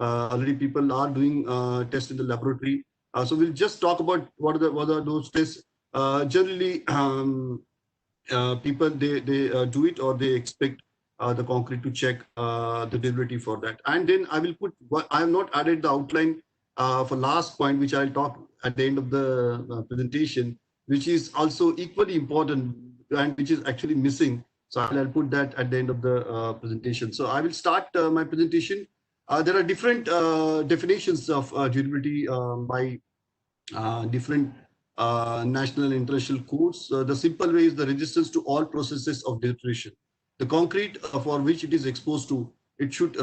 Already people are doing tests in the laboratory. So we'll just talk about what are those tests. Generally, people they do it, or they expect the concrete to check the durability for that. And then I will put, I have not added the outline for last point, which I'll talk at the end of the presentation, which is also equally important and which is actually missing. So I'll put that at the end of the presentation. So I will start my presentation. There are different definitions of durability by different national and international codes. The simple way is the resistance to all processes of deterioration. The concrete for which it is exposed to, it should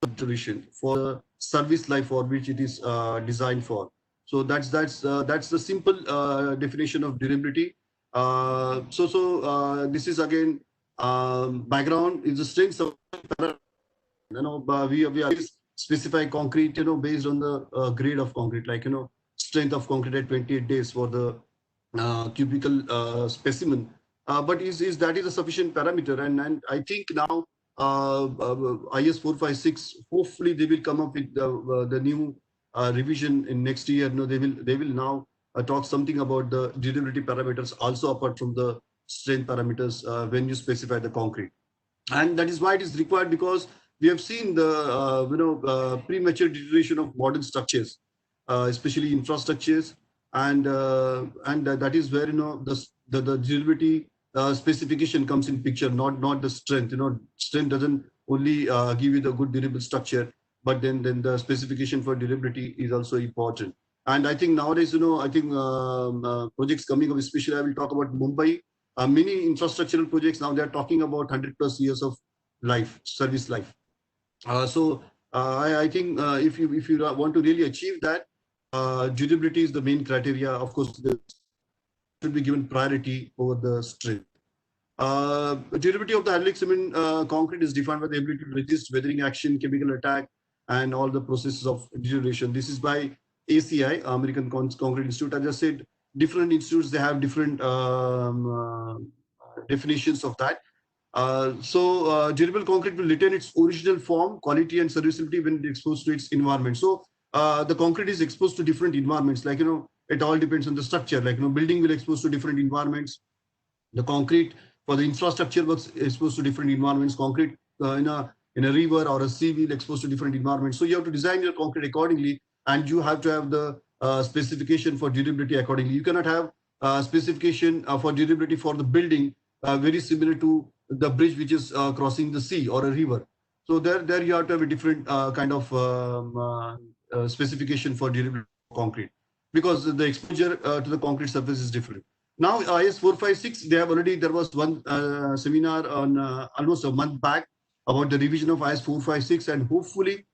deterioration for the service life for which it is designed for. So that's the simple definition of durability. This is again background is the strengths of, we are specify concrete, based on the grade of concrete, like, strength of concrete at 28 days for the cubical specimen. But is that is a sufficient parameter? And I think now IS 456, hopefully they will come up with the new revision in next year. They will now talk something about the durability parameters also, apart from the strength parameters when you specify the concrete. And that is why it is required, because we have seen the premature deterioration of modern structures, especially infrastructures, and that is where the durability specification comes in picture, not the strength. Strength doesn't only give you the good durable structure, but then the specification for durability is also important. And I think nowadays, I think projects coming up, especially I will talk about Mumbai. Many infrastructural projects now, they are talking about 100+ years of life, service life. I think if you want to really achieve that, durability is the main criteria. Of course, should be given priority over the strength. Durability of the hydraulic cement concrete is defined by the ability to resist weathering action, chemical attack, and all the processes of deterioration. This is by ACI, American Concrete Institute. As I said, different institutes, they have different definitions of that. Durable concrete will retain its original form, quality, and serviceability when exposed to its environment. So the concrete is exposed to different environments. Like, it all depends on the structure. Like, building will expose to different environments. The concrete for the infrastructure works exposed to different environments. Concrete in a river or a sea will exposed to different environments. So you have to design your concrete accordingly, and you have to have the specification for durability accordingly. You cannot have specification for durability for the building very similar to the bridge which is crossing the sea or a river. So there you have to have a different kind of specification for durable concrete, because the exposure to the concrete surface is different. Now IS 456, there was one seminar on almost a month back about the revision of IS 456, and hopefully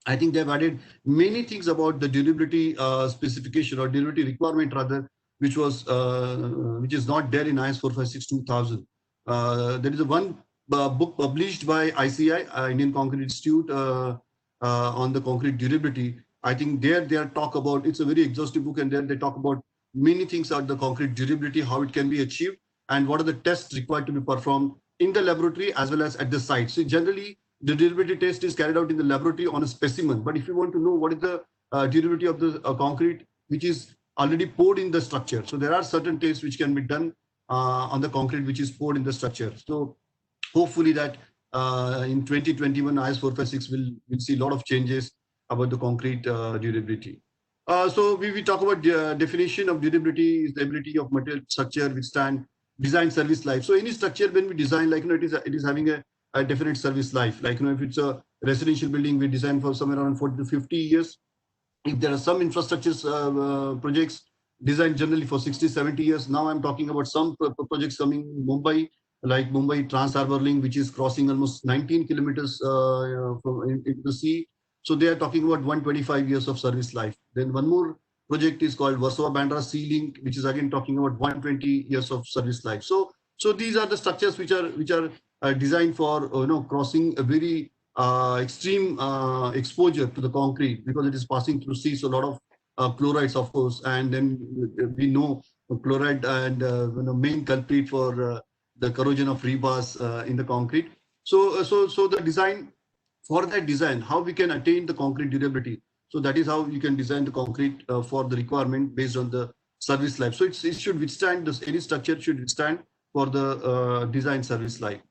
I think they've added many things about the durability specification, or durability requirement rather, which is not there in IS 456 2000. There is one book published by ICI, Indian Concrete Institute, on the concrete durability. I think they are talk about, it's a very exhaustive book, and then they talk about many things about the concrete durability, how it can be achieved, and what are the tests required to be performed in the laboratory as well as at the site. So generally, the durability test is carried out in the laboratory on a specimen. But if you want to know what is the durability of the concrete which is already poured in the structure, so there are certain tests which can be done on the concrete which is poured in the structure. So hopefully that in 2021 IS 456 will see a lot of changes about the concrete durability. So we talk about the definition of durability is the ability of material structure withstand design service life. So any structure when we design, like, it is having a definite service life. Like, if it's a residential building, we design for somewhere around 40 to 50 years. If there are some infrastructure projects designed generally for 60, 70 years. Now I'm talking about some projects coming in Mumbai, like Mumbai Trans Harbour Link, which is crossing almost 19 kilometers into the sea. So they are talking about 125 years of service life. Then one more project is called Versova Bandra Sea Link, which is again talking about 120 years of service life. So these are the structures which are designed for crossing a very extreme exposure to the concrete, because it is passing through sea. So a lot of chlorides, of course, and then we know chloride and main culprit for the corrosion of rebars in the concrete. So the design for that design, how we can attain the concrete durability. So that is how you can design the concrete for the requirement based on the service life. So it should withstand this, any structure should withstand for the design service life.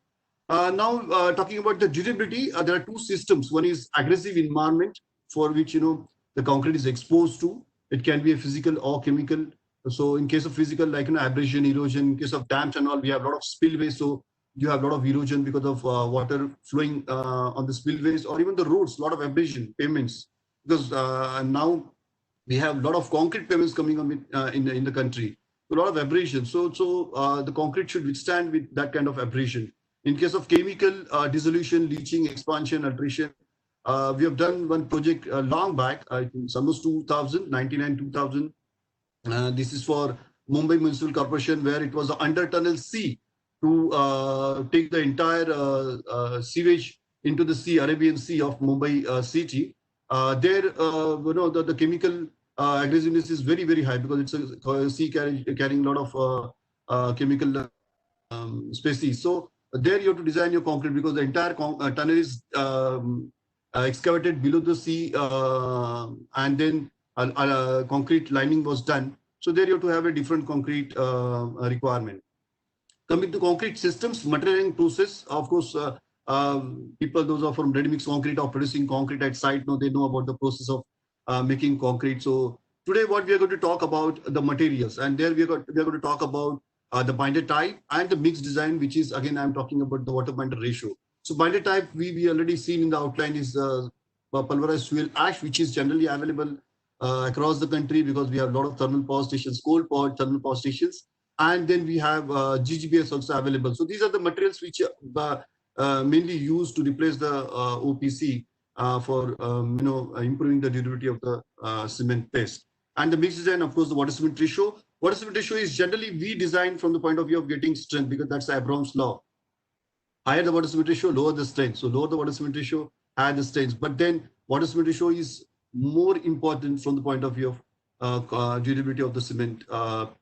Now, talking about the durability, there are two systems. One is aggressive environment, for which the concrete is exposed to. It can be a physical or chemical. So, in case of physical, like abrasion, erosion. In case of dams and all, we have a lot of spillways. So, you have a lot of erosion because of water flowing on the spillways, or even the roads. A lot of abrasion, pavements. Because now we have a lot of concrete pavements coming on in the country. A lot of abrasion. So the concrete should withstand with that kind of abrasion. In case of chemical dissolution, leaching, expansion, alteration, we have done one project long back, I think it's almost 2000, 99, 2000. This is for Mumbai Municipal Corporation, where it was an under-tunnel sea to take the entire sewage into the sea, Arabian Sea of Mumbai city. There, the chemical aggressiveness is very, very high because it's a sea carrying a lot of chemical species. So there you have to design your concrete because the entire tunnel is excavated below the sea, and then concrete lining was done. So there you have to have a different concrete requirement. Coming to concrete systems, materializing process, of course, people, those are from ready-mix concrete or producing concrete at site, they know about the process of making concrete. So today what we are going to talk about the materials, and there we are going to talk about the binder type and the mixed design, which is, again, I'm talking about the water binder ratio. So binder type, we already seen in the outline, is pulverized fuel ash, which is generally available across the country because we have a lot of thermal power stations, coal power thermal power stations, and then we have GGBS also available. So these are the materials which mainly used to replace the OPC for improving the durability of the cement paste. And the mixed design, of course, the water cement ratio. Water cement ratio is generally we design from the point of view of getting strength, because that's Abraham's law. Higher the water cement ratio, lower the strength. So lower the water cement ratio, higher the strength. But then water cement ratio is more important from the point of view of durability of the cement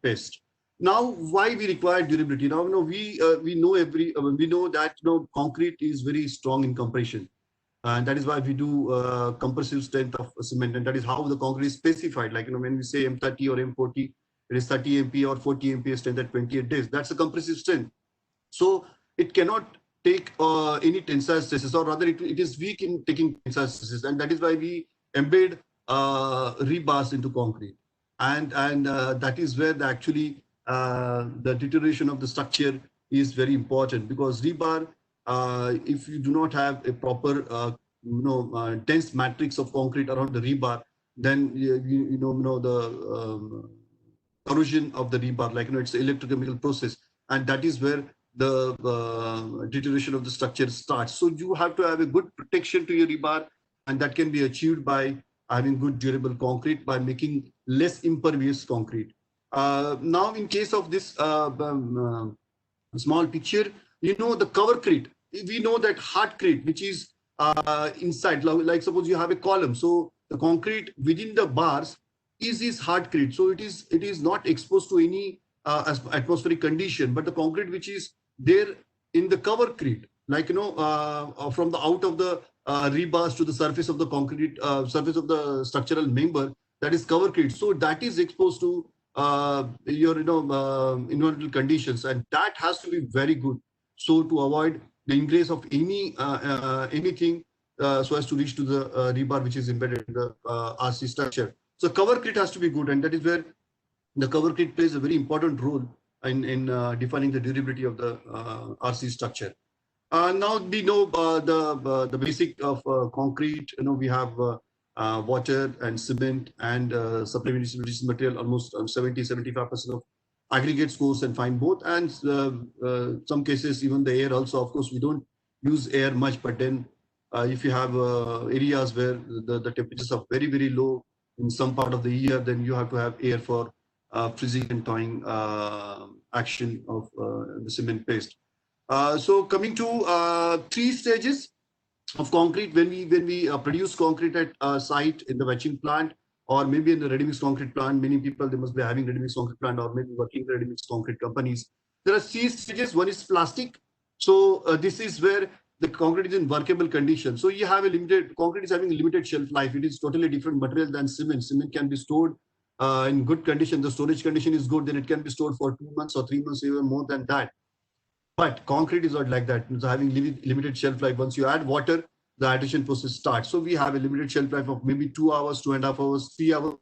paste. Now, why we require durability? Now, we know that concrete is very strong in compression, and that is why we do compressive strength of cement, and that is how the concrete is specified. Like when we say M30 or M40, it is 30 MPa or 40 MPa strength at 28 days. That's a compressive strength. So it cannot take any tensile stresses, or rather, it is weak in taking tensile stresses, and that is why we embed rebars into concrete, and that is where the deterioration of the structure is very important, because rebar, if you do not have a proper dense matrix of concrete around the rebar, then the corrosion of the rebar, it's an electrochemical process, and that is where the deterioration of the structure starts. So you have to have a good protection to your rebar, and that can be achieved by having good durable concrete, by making less impervious concrete. Now, in case of this small picture, the covercrete, we know that hardcrete, which is inside, like suppose you have a column, so the concrete within the bars is hardcrete, so it is not exposed to any atmospheric condition, but the concrete which is there in the covercrete, from the out of the rebars to the surface of the concrete, surface of the structural member, that is covercrete. So that is exposed to your environmental conditions, and that has to be very good, so to avoid the ingress of anything so as to reach to the rebar which is embedded in the RC structure. So covercrete has to be good, and that is where the covercrete plays a very important role in defining the durability of the RC structure. Now we know the basic of concrete. We have water and cement and supplementary material, almost 70-75% of aggregate scores and fine both, and some cases even the air also. Of course, we don't use air much, but then if you have areas where the temperatures are very, very low in some part of the year, then you have to have air for freezing and thawing action of the cement paste. So coming to 3 stages of concrete when we produce concrete at a site in the batching plant, or maybe in the ready-mix concrete plant. Many people, they must be having ready-mix concrete plant, or maybe working in ready-mix concrete companies. There are 3 stages. One is plastic. So this is where the concrete is in workable condition. So you have a limited, concrete is having a limited shelf life. It is totally different material than cement. Cement can be stored in good condition. The storage condition is good, then it can be stored for 2 months or 3 months, even more than that. But concrete is not like that. It's having limited shelf life. Once you add water, the hydration process starts. So we have a limited shelf life of maybe 2 hours, 2.5 hours, 3 hours.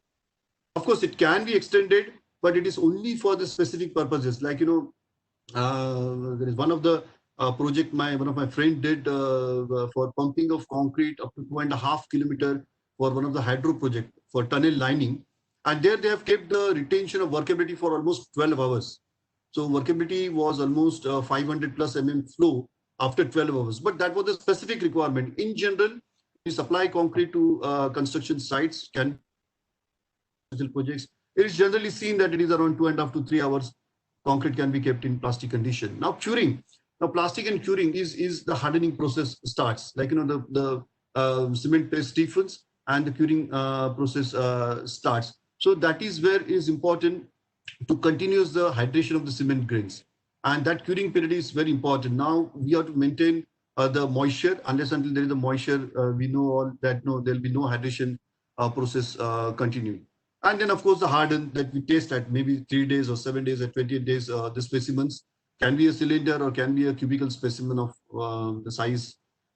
Of course, it can be extended, but it is only for the specific purposes. Like, there is one of the project one of my friend did for pumping of concrete up to 2.5 kilometer for one of the hydro project for tunnel lining. And there they have kept the retention of workability for almost 12 hours. So workability was almost 500 plus flow after 12 hours. But that was a specific requirement. In general, we supply concrete to construction sites, projects. It is generally seen that it is around 2.5 to 3 hours. Concrete can be kept in plastic condition. Now curing. Now plastic and curing is the hardening process starts. Like the cement paste stiffens and the curing process starts. So that is where it is important to continue the hydration of the cement grains, and that curing period is very important. Now we have to maintain the moisture. Unless until there is a moisture, we know all that there will be no hydration process continuing. And then of course the harden that we taste at maybe 3 days or 7 days or 28 days. The specimens can be a cylinder or can be a cubical specimen of the size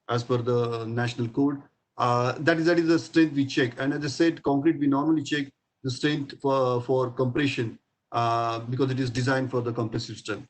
as per the national code. That is the strength we check. And as I said, concrete we normally check the strength for compression because it is designed for the compressive strength.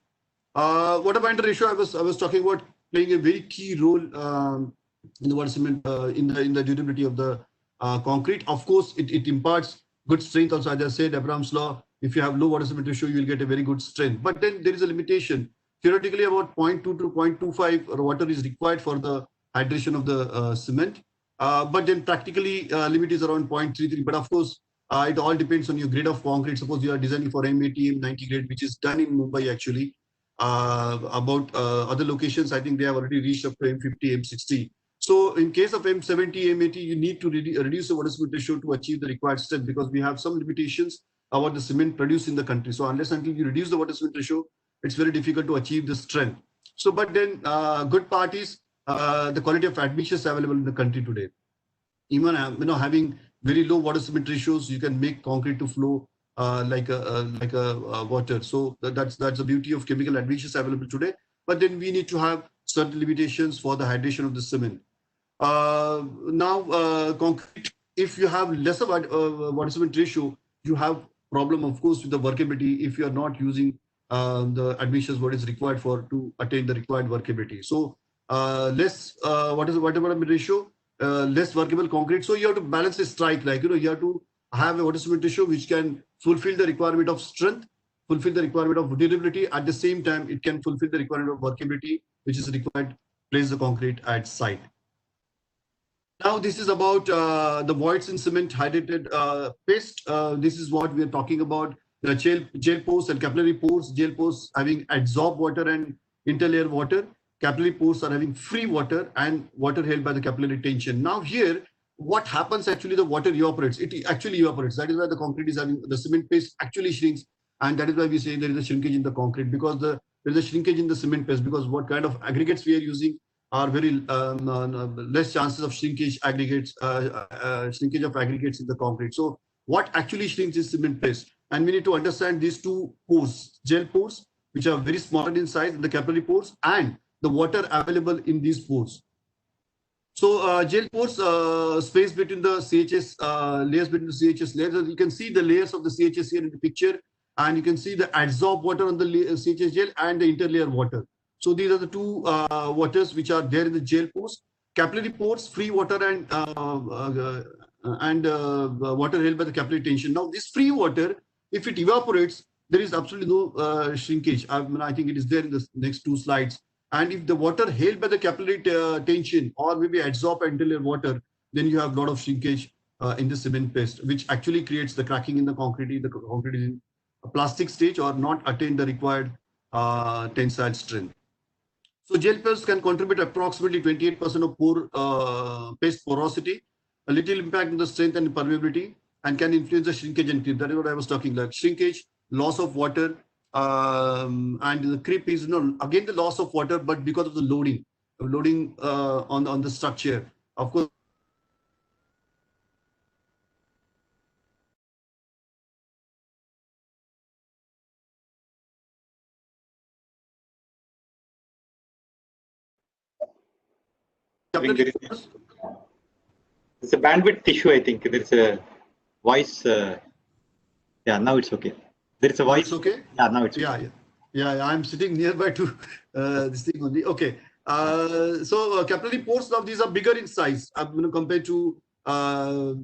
Water binder ratio I was talking about playing a very key role in the water cement in the durability of the concrete. Of course, it imparts good strength also. As I said, Abraham's law, if you have low water cement ratio, you will get a very good strength. But then there is a limitation. Theoretically, about 0.2 to 0.25 water is required for the hydration of the cement. But then practically limit is around 0.33. But of course, it all depends on your grade of concrete. Suppose you are designing for M80, M90 grade, which is done in Mumbai actually. About other locations, I think they have already reached up to M50, M60. So in case of M70, M80, you need to reduce the water cement ratio to achieve the required strength, because we have some limitations about the cement produced in the country. So unless until you reduce the water cement ratio, it's very difficult to achieve the strength. So, but then good part is the quality of admixtures available in the country today. Even having very low water cement ratios, you can make concrete to flow like a water. So that's the beauty of chemical admixtures available today. But then we need to have certain limitations for the hydration of the cement. Now, concrete, if you have lesser water cement ratio, you have problem, of course, with the workability if you are not using the admixtures what is required for to attain the required workability. So less water cement ratio, less workable concrete. So you have to balance the strike, like you have to have a water cement ratio which can fulfill the requirement of strength, fulfill the requirement of durability. At the same time, it can fulfill the requirement of workability, which is required to place the concrete at site. Now this is about the voids in cement hydrated paste. This is what we are talking about. The gel pores and capillary pores. Gel pores having adsorbed water and interlayer water. Capillary pores are having free water and water held by the capillary tension. Now here, what happens actually, the water evaporates. It actually evaporates. That is why the concrete is having, the cement paste actually shrinks. And that is why we say there is a shrinkage in the concrete, because there is a shrinkage in the cement paste, because what kind of aggregates we are using are very less chances of shrinkage aggregates, shrinkage of aggregates in the concrete. So what actually shrinks is cement paste. And we need to understand these two pores, gel pores, which are very small in size, and the capillary pores, and the water available in these pores. So gel pores, space between the CHS, layers between the CHS layers. You can see the layers of the CHS here in the picture, and you can see the adsorbed water on the CHS gel and the interlayer water. So these are the two waters which are there in the gel pores. Capillary pores, free water and water held by the capillary tension. Now this free water, if it evaporates, there is absolutely no shrinkage. I think it is there in the next two slides. And if the water held by the capillary tension or maybe adsorbed interlayer water, then you have a lot of shrinkage in the cement paste, which actually creates the cracking in the concrete. The concrete is in a plastic stage or not attain the required tensile strength. So gel paste can contribute approximately 28% of pore paste porosity, a little impact on the strength and permeability, and can influence the shrinkage and creep. That is what I was talking about. Shrinkage, loss of water, and the creep is again the loss of water, but because of the loading. loading on the structure. Of course, I think there's a bandwidth issue. I think there's a voice. Yeah, now it's okay. There's a voice. It's okay. Yeah, now it's okay. Yeah. I'm sitting nearby to this thing only. Okay. Capillary pores, now these are bigger in size compared to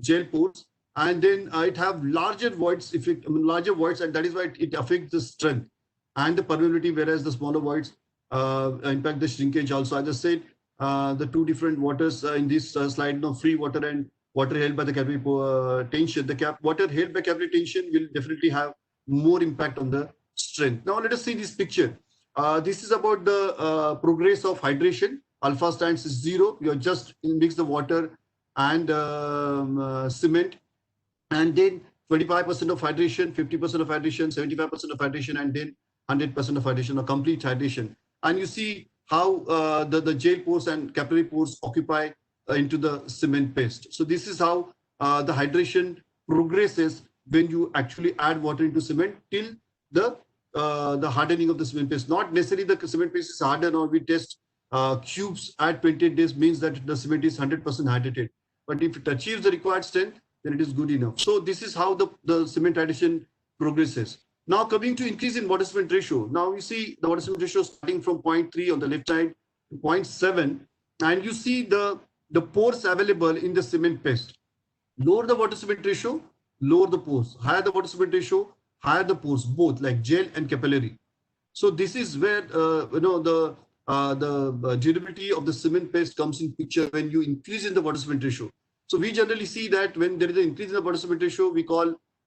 gel pores, and then it have larger voids effect, larger voids, and that is why it affects the strength and the permeability, whereas the smaller voids impact the shrinkage also. As I said, the two different waters in this slide, free water and water held by the capillary tension. The water held by capillary tension will definitely have more impact on the strength. Now let us see this picture. This is about the progress of hydration. Alpha stands is 0. You just mix the water and cement, and then 25% of hydration, 50% of hydration, 75% of hydration, and then 100% of hydration, or complete hydration. And you see how the gel pores and capillary pores occupy into the cement paste. So this is how the hydration progresses when you actually add water into cement till the hardening of the cement paste. Not necessarily the cement paste is hardened, or we test cubes at 28 days means that the cement is 100% hydrated. But if it achieves the required strength, then it is good enough. So this is how the cement hydration progresses. Now coming to increase in water cement ratio. Now you see the water cement ratio starting from 0.3 on the left side to 0.7, and you see the pores available in the cement paste. Lower the water cement ratio, lower the pores. Higher the water cement ratio, higher the pores, both like gel and capillary. So this is where the durability of the cement paste comes in picture when you increase in the water cement ratio. So we generally see that when there is an increase in the water cement ratio, we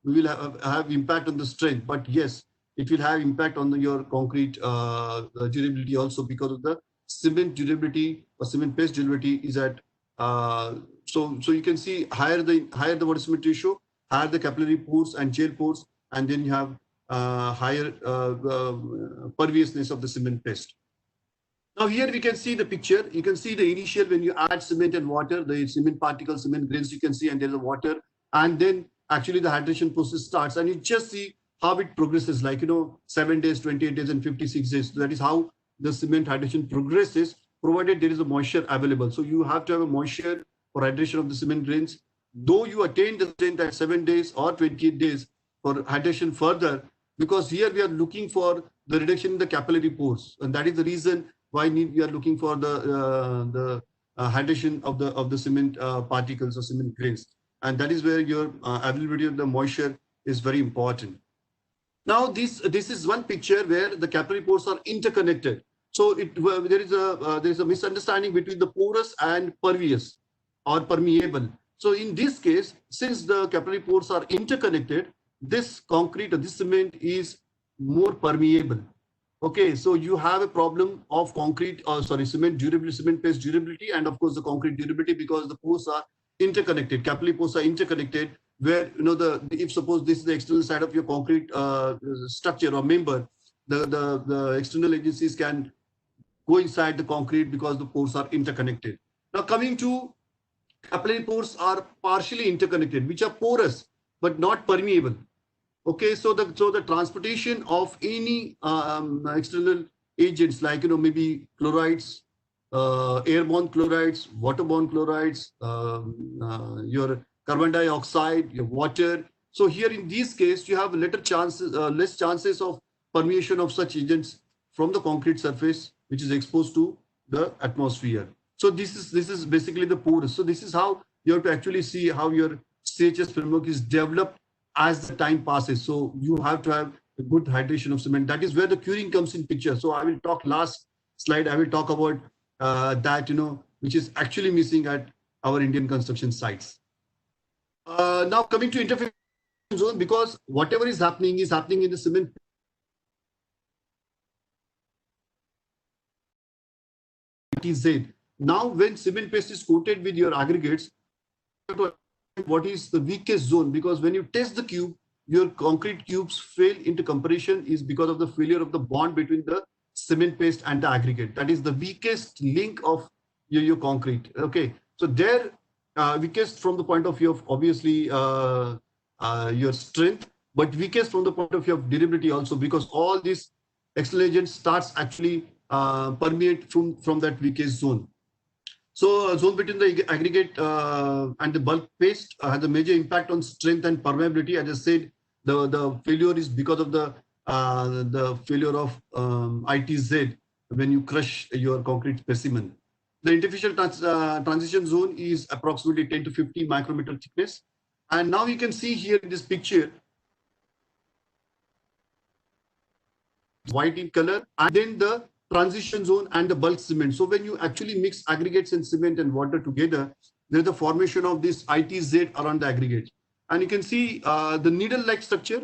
will have impact on the strength. But yes, it will have impact on your concrete durability also, because of the cement durability or cement paste durability is at so you can see higher the water cement ratio, higher the capillary pores and gel pores, and then you have higher perviousness of the cement paste. Now here we can see the picture. You can see the initial when you add cement and water, the cement particles, cement grains you can see, and there's the water, and then actually the hydration process starts, and you just see how it progresses, like 7 days, 28 days, and 56 days. So that is how the cement hydration progresses, provided there is a moisture available. So you have to have a moisture for hydration of the cement grains. Though you attain the strength at 7 days or 28 days for hydration further, because here we are looking for the reduction in the capillary pores, and that is the reason why we are looking for the hydration of the cement particles or cement grains, and that is where your availability of the moisture is very important. Now this is one picture where the capillary pores are interconnected. So there is a misunderstanding between the porous and pervious or permeable. So in this case, since the capillary pores are interconnected, this concrete or this cement is more permeable. Okay, so you have a problem of cement durability, cement paste durability, and of course the concrete durability, because the pores are interconnected. Capillary pores are interconnected, where if suppose this is the external side of your concrete structure or member, the external agencies can go inside the concrete because the pores are interconnected. Now coming to capillary pores are partially interconnected, which are porous but not permeable. Okay, so the transportation of any external agents, like maybe chlorides, airborne chlorides, waterborne chlorides, your carbon dioxide, your water. So here in this case, you have less chances of permeation of such agents from the concrete surface, which is exposed to the atmosphere. So this is basically the pores. So this is how you have to actually see how your CHS framework is developed as the time passes. So you have to have a good hydration of cement. That is where the curing comes in picture. So I will talk last slide. I will talk about that, which is actually missing at our Indian construction sites. Now coming to interface zone, because whatever is happening in the cement. Now when cement paste is coated with your aggregates, what is the weakest zone, because when you test the cube, your concrete cubes fail into compression is because of the failure of the bond between the cement paste and the aggregate. That is the weakest link of your concrete. Okay, so there weakest from the point of view of obviously your strength, but weakest from the point of view of durability also, because all these external agents starts actually permeate from that weakest zone. So zone between the aggregate and the bulk paste has a major impact on strength and permeability. As I said, the failure is because of the failure of ITZ when you crush your concrete specimen. The interfacial transition zone is approximately 10 to 50 micrometer thickness. And now you can see here in this picture, white in color, and then the transition zone and the bulk cement. So when you actually mix aggregates and cement and water together, there's the formation of this ITZ around the aggregate. And you can see the needle-like structure,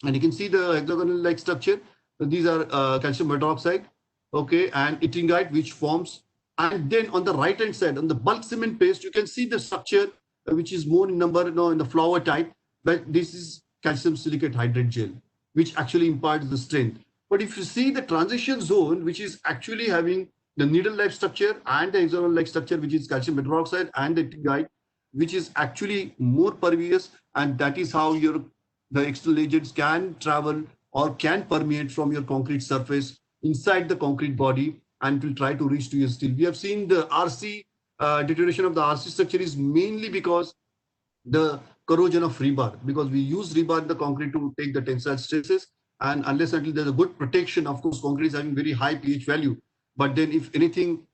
and you can see the hexagonal-like structure. These are calcium hydroxide, okay, and yttriumite, which forms. And then on the right-hand side, on the bulk cement paste, you can see the structure, which is more in number, in the flower type, but this is calcium silicate hydrate gel, which actually imparts the strength. But if you see the transition zone, which is actually having the needle-like structure and the hexagonal-like structure, which is calcium hydroxide and the yttriumite, which is actually more pervious, and that is how the external agents can travel or can permeate from your concrete surface inside the concrete body and will try to reach to your steel. We have seen the RC deterioration of the RC structure is mainly because the corrosion of rebar, because we use rebar in the concrete to take the tensile stresses, and unless until there's a good protection, of course, concrete is having very high pH value. But then if anything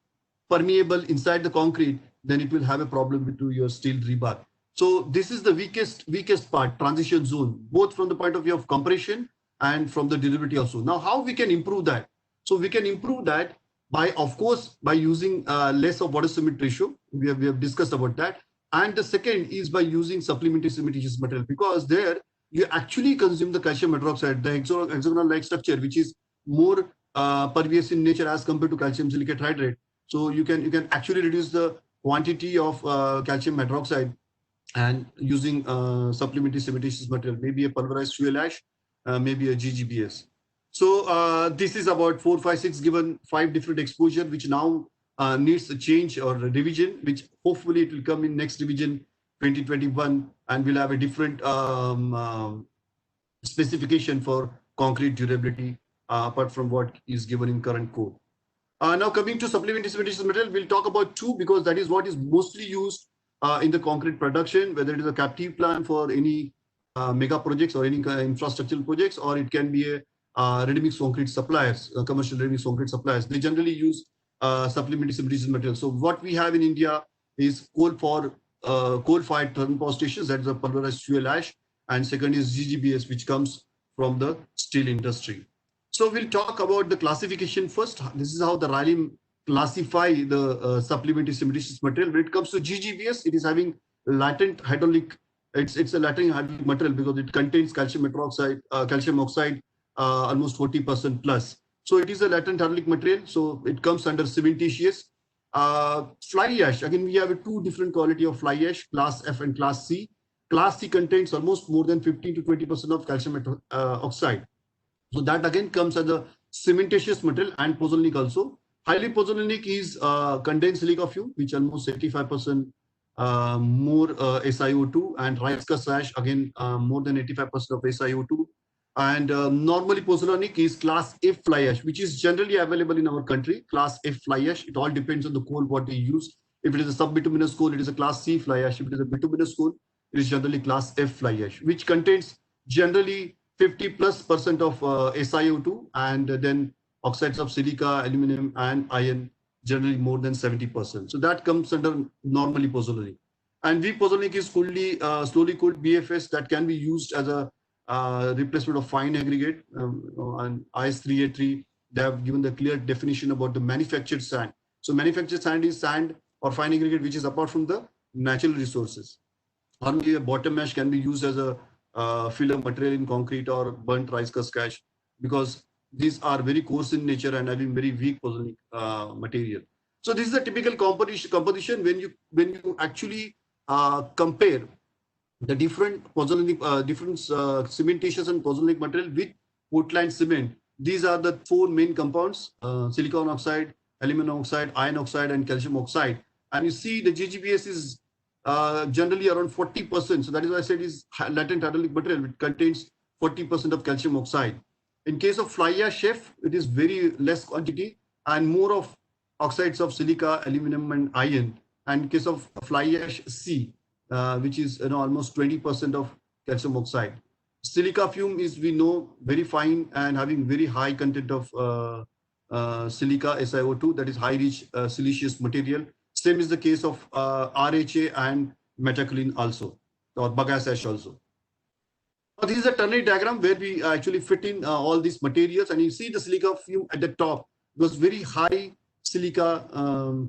permeable inside the concrete, then it will have a problem with your steel rebar. So this is the weakest part, transition zone, both from the point of view of compression and from the durability also. Now, how we can improve that? So we can improve that by, of course, by using less of water cement ratio. We have discussed about that. And the second is by using supplementary cementitious material, because there you actually consume the calcium hydroxide, the hexagonal-like structure, which is more pervious in nature as compared to calcium silicate hydrate. So you can actually reduce the quantity of calcium hydroxide and using supplementary cementitious material, maybe a pulverized fuel ash, maybe a GGBS. So this is about 4, 5, 6 given 5 different exposure, which now needs a change or a revision, which hopefully it will come in next revision 2021, and we'll have a different specification for concrete durability apart from what is given in current code. Now coming to supplementary cementitious material, we'll talk about 2 because that is what is mostly used in the concrete production, whether it is a captive plant for any mega projects or any infrastructural projects, or it can be a ready-mix concrete suppliers, commercial ready-mix concrete suppliers. They generally use supplementary cementitious material. So what we have in India is coal-fired thermal power stations, that is a pulverized fuel ash, and second is GGBS, which comes from the steel industry. So we'll talk about the classification first. This is how the RILEM classify the supplementary cementitious material. When it comes to GGBS, it is having latent hydraulic. It's a latent hydraulic material because it contains calcium hydroxide, calcium oxide, almost 40% plus. So it is a latent hydraulic material. So it comes under cementitious. Fly ash, again, we have 2 different quality of fly ash, class F and class C. Class C contains almost more than 15 to 20% of calcium oxide. So that again comes as a cementitious material, and pozzolanic also. Highly pozzolanic is condensed silica fume, which almost 85% more SiO2, and rice cuss ash again more than 85% of SiO2. And normally pozzolanic is class F fly ash, which is generally available in our country. Class F fly ash. It all depends on the coal what they use. If it is a sub-bituminous coal, it is a class C fly ash. If it is a bituminous coal, it is generally class F fly ash, which contains generally 50+% of SiO2, and then oxides of silica, aluminum, and iron, generally more than 70%. So that comes under normally pozzolanic. And weak pozzolanic is slowly cooled BFS that can be used as a replacement of fine aggregate. And IS 383, they have given the clear definition about the manufactured sand. So manufactured sand is sand or fine aggregate which is apart from the natural resources. Or maybe a bottom ash can be used as a filler material in concrete or burnt rice cuss ash, because these are very coarse in nature and having very weak pozzolanic material. So this is a typical composition when you actually compare the different pozzolanic, different cementitious and pozzolanic material with Portland cement. these are the four main compounds: silicon oxide, aluminum oxide, iron oxide, and calcium oxide. And you see the GGBS is generally around 40%. So that is why I said is latent hydraulic material. It contains 40% of calcium oxide. In case of fly ash F, it is very less quantity and more of oxides of silica, aluminum, and iron. And in case of fly ash C, which is almost 20% of calcium oxide. Silica fume is, we know, very fine and having very high content of silica, SiO2, that is high rich siliceous material. Same is the case of RHA and metakaolin also, or bagasse ash also. Now, this is a ternary diagram where we actually fit in all these materials, and you see the silica fume at the top. It was very high silica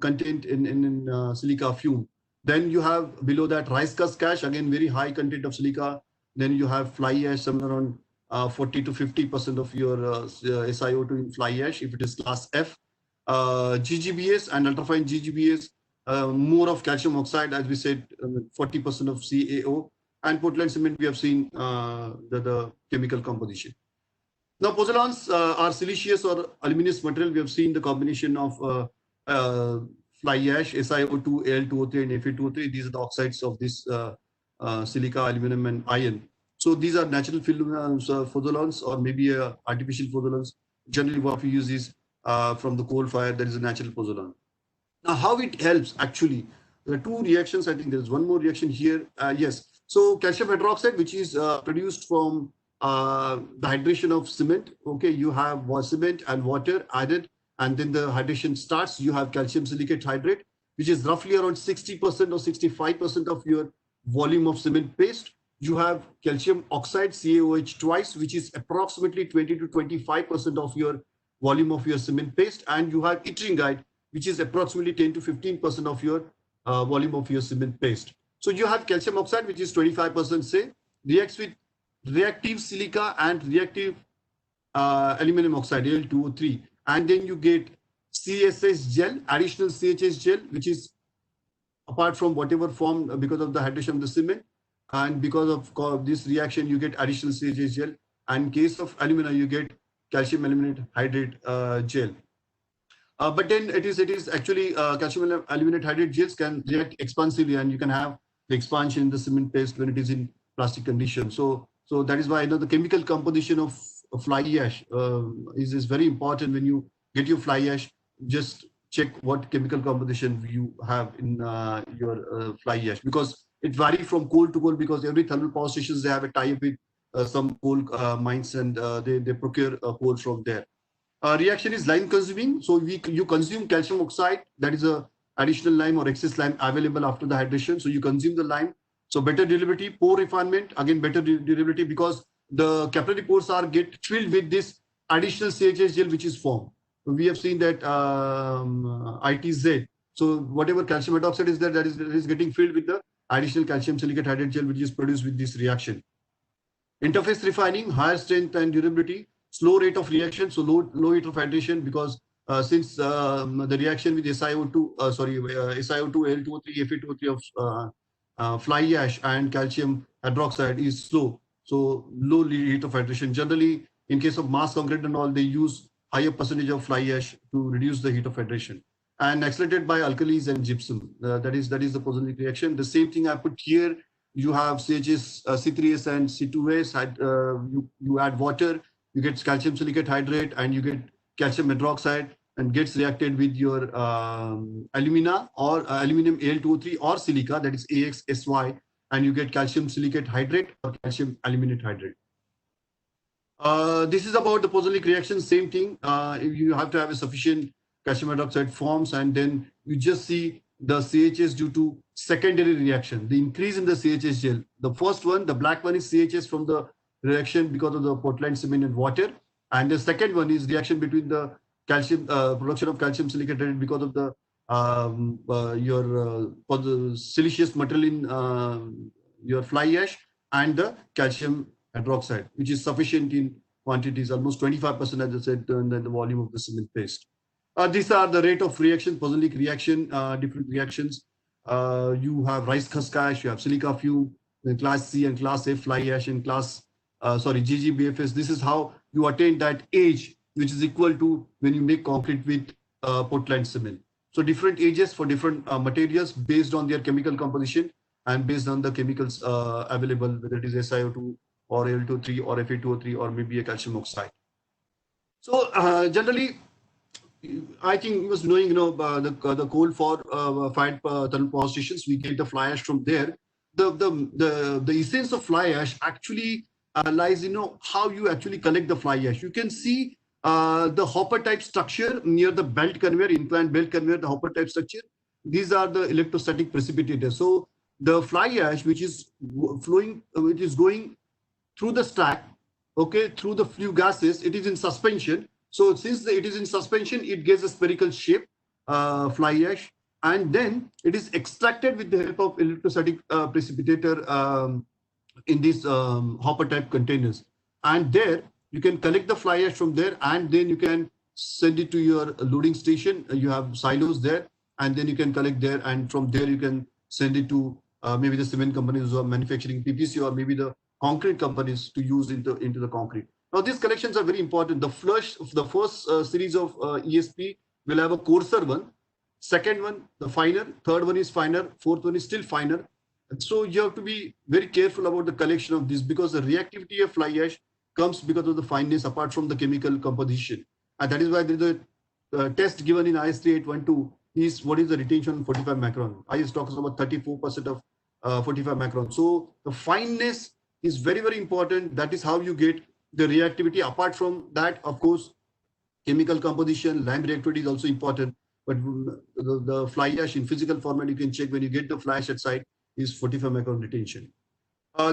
content in silica fume. Then you have below that rice husk ash, again very high content of silica. Then you have fly ash, somewhere around 40 to 50% of your SiO2 in fly ash if it is class F. GGBS and ultrafine GGBS, more of calcium oxide, as we said, 40% of CaO. And Portland cement, we have seen the chemical composition. Now, pozzolans are siliceous or aluminous material. We have seen the combination of fly ash, SiO2, Al2O3, and Fe2O3. These are the oxides of this silica, aluminum, and iron. So these are natural pozzolans or maybe artificial pozzolans. Generally, what we use is from the coal fire, there is a natural pozzolan. Now, how it helps actually? There are two reactions. I think there's one more reaction here. Yes. So calcium hydroxide, which is produced from the hydration of cement. Okay, you have cement and water added, and then the hydration starts. You have calcium silicate hydrate, which is roughly around 60% or 65% of your volume of cement paste. You have calcium oxide, CaOH twice, which is approximately 20 to 25% of your volume of your cement paste. And you have yttringite, which is approximately 10 to 15% of your volume of your cement paste. So you have calcium oxide, which is 25%, say, reacts with reactive silica and reactive aluminum oxide, Al2O3. And then you get CSH gel, additional CHS gel, which is apart from whatever form because of the hydration of the cement. And because of this reaction, you get additional CHS gel. And in case of alumina, you get calcium aluminate hydrate gel. But then it is actually calcium aluminate hydrate gels can react expansively, and you can have the expansion in the cement paste when it is in plastic condition. So that is why the chemical composition of fly ash is very important. When you get your fly ash, just check what chemical composition you have in your fly ash, because it varies from coal to coal, because every thermal power stations, they have a tie-up with some coal mines, and they procure coal from there. Reaction is lime consuming. So you consume calcium oxide, that is a additional lime or excess lime available after the hydration. So you consume the lime. So better durability, pore refinement, again better durability, because the capillary pores get filled with this additional CHS gel which is formed. We have seen that ITZ. So whatever calcium hydroxide is there, that is getting filled with the additional calcium silicate hydrate gel which is produced with this reaction. Interface refining, higher strength and durability, slow rate of reaction, so low rate of hydration, because since the reaction with SiO2, SiO2, Al2O3, Fe2O3 of fly ash and calcium hydroxide is slow, so low rate of hydration. Generally, in case of mass concrete and all, they use higher percentage of fly ash to reduce the heat of hydration. And accelerated by alkalis and gypsum. That is the Pozzolanic reaction. The same thing I put here. You have CHS, C3S and C2S. You add water, you get calcium silicate hydrate, and you get calcium hydroxide, and gets reacted with your alumina or aluminum Al2O3 or silica, that is AXSY, and you get calcium silicate hydrate or calcium aluminate hydrate. This is about the Pozzolanic reaction. Same thing. You have to have a sufficient calcium hydroxide forms, and then you just see the CHS due to secondary reaction, the increase in the CHS gel. The first one, the black one, is CHS from the reaction because of the Portland cement and water, and the second one is reaction between the calcium production of calcium silicate because of the the siliceous material in your fly ash and the calcium hydroxide, which is sufficient in quantities, almost 25%, as I said, in the volume of the cement paste. These are the rate of reaction, Pozzolanic reaction, different reactions. You have rice husk ash, you have silica fume, then class C and class A fly ash, and class GGBFS. This is how you attain that age which is equal to when you make concrete with Portland cement. So different ages for different materials based on their chemical composition and based on the chemicals available, whether it is SiO2 or Al2O3 or Fe2O3 or maybe a calcium oxide. So generally, I think you must knowing, the coal for fired thermal power stations, we get the fly ash from there. The essence of fly ash actually lies, how you actually collect the fly ash. You can see the hopper type structure near the belt conveyor, inclined belt conveyor, the hopper type structure. These are the electrostatic precipitators. So the fly ash, which is flowing, which is going through the stack, okay, through the flue gases, it is in suspension. So since it is in suspension, it gets a spherical shape, fly ash, and then it is extracted with the help of electrostatic precipitator in these hopper type containers. And there you can collect the fly ash from there, and then you can send it to your loading station. You have silos there, and then you can collect there, and from there you can send it to maybe the cement companies who are manufacturing PPC, or maybe the concrete companies to use into the concrete. Now, these collections are very important. The first series of ESP will have a coarser one. Second one, the finer. Third one is finer. Fourth one is still finer. And so you have to be very careful about the collection of this, because the reactivity of fly ash comes because of the fineness apart from the chemical composition. And that is why there is a test given in IS 3812 is what is the retention 45 micron. IS talks about 34% of 45 micron. So the fineness is very, very important. That is how you get the reactivity. Apart from that, of course, chemical composition, lime reactivity is also important. But the fly ash in physical format, you can check when you get the fly ash at site, is 45 micron retention.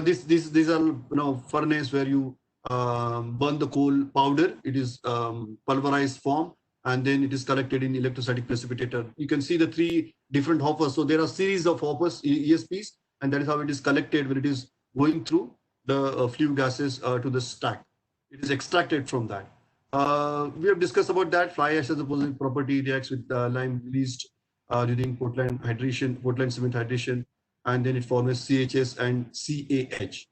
These are furnace where you burn the coal powder. It is pulverized form, and then it is collected in electrostatic precipitator. You can see the three different hoppers. So there are series of hoppers, ESPs, and that is how it is collected when it is going through the flue gases to the stack. It is extracted from that. We have discussed about that. Fly ash as a positive property reacts with lime released during Portland cement hydration, and then it forms CHS and CAH.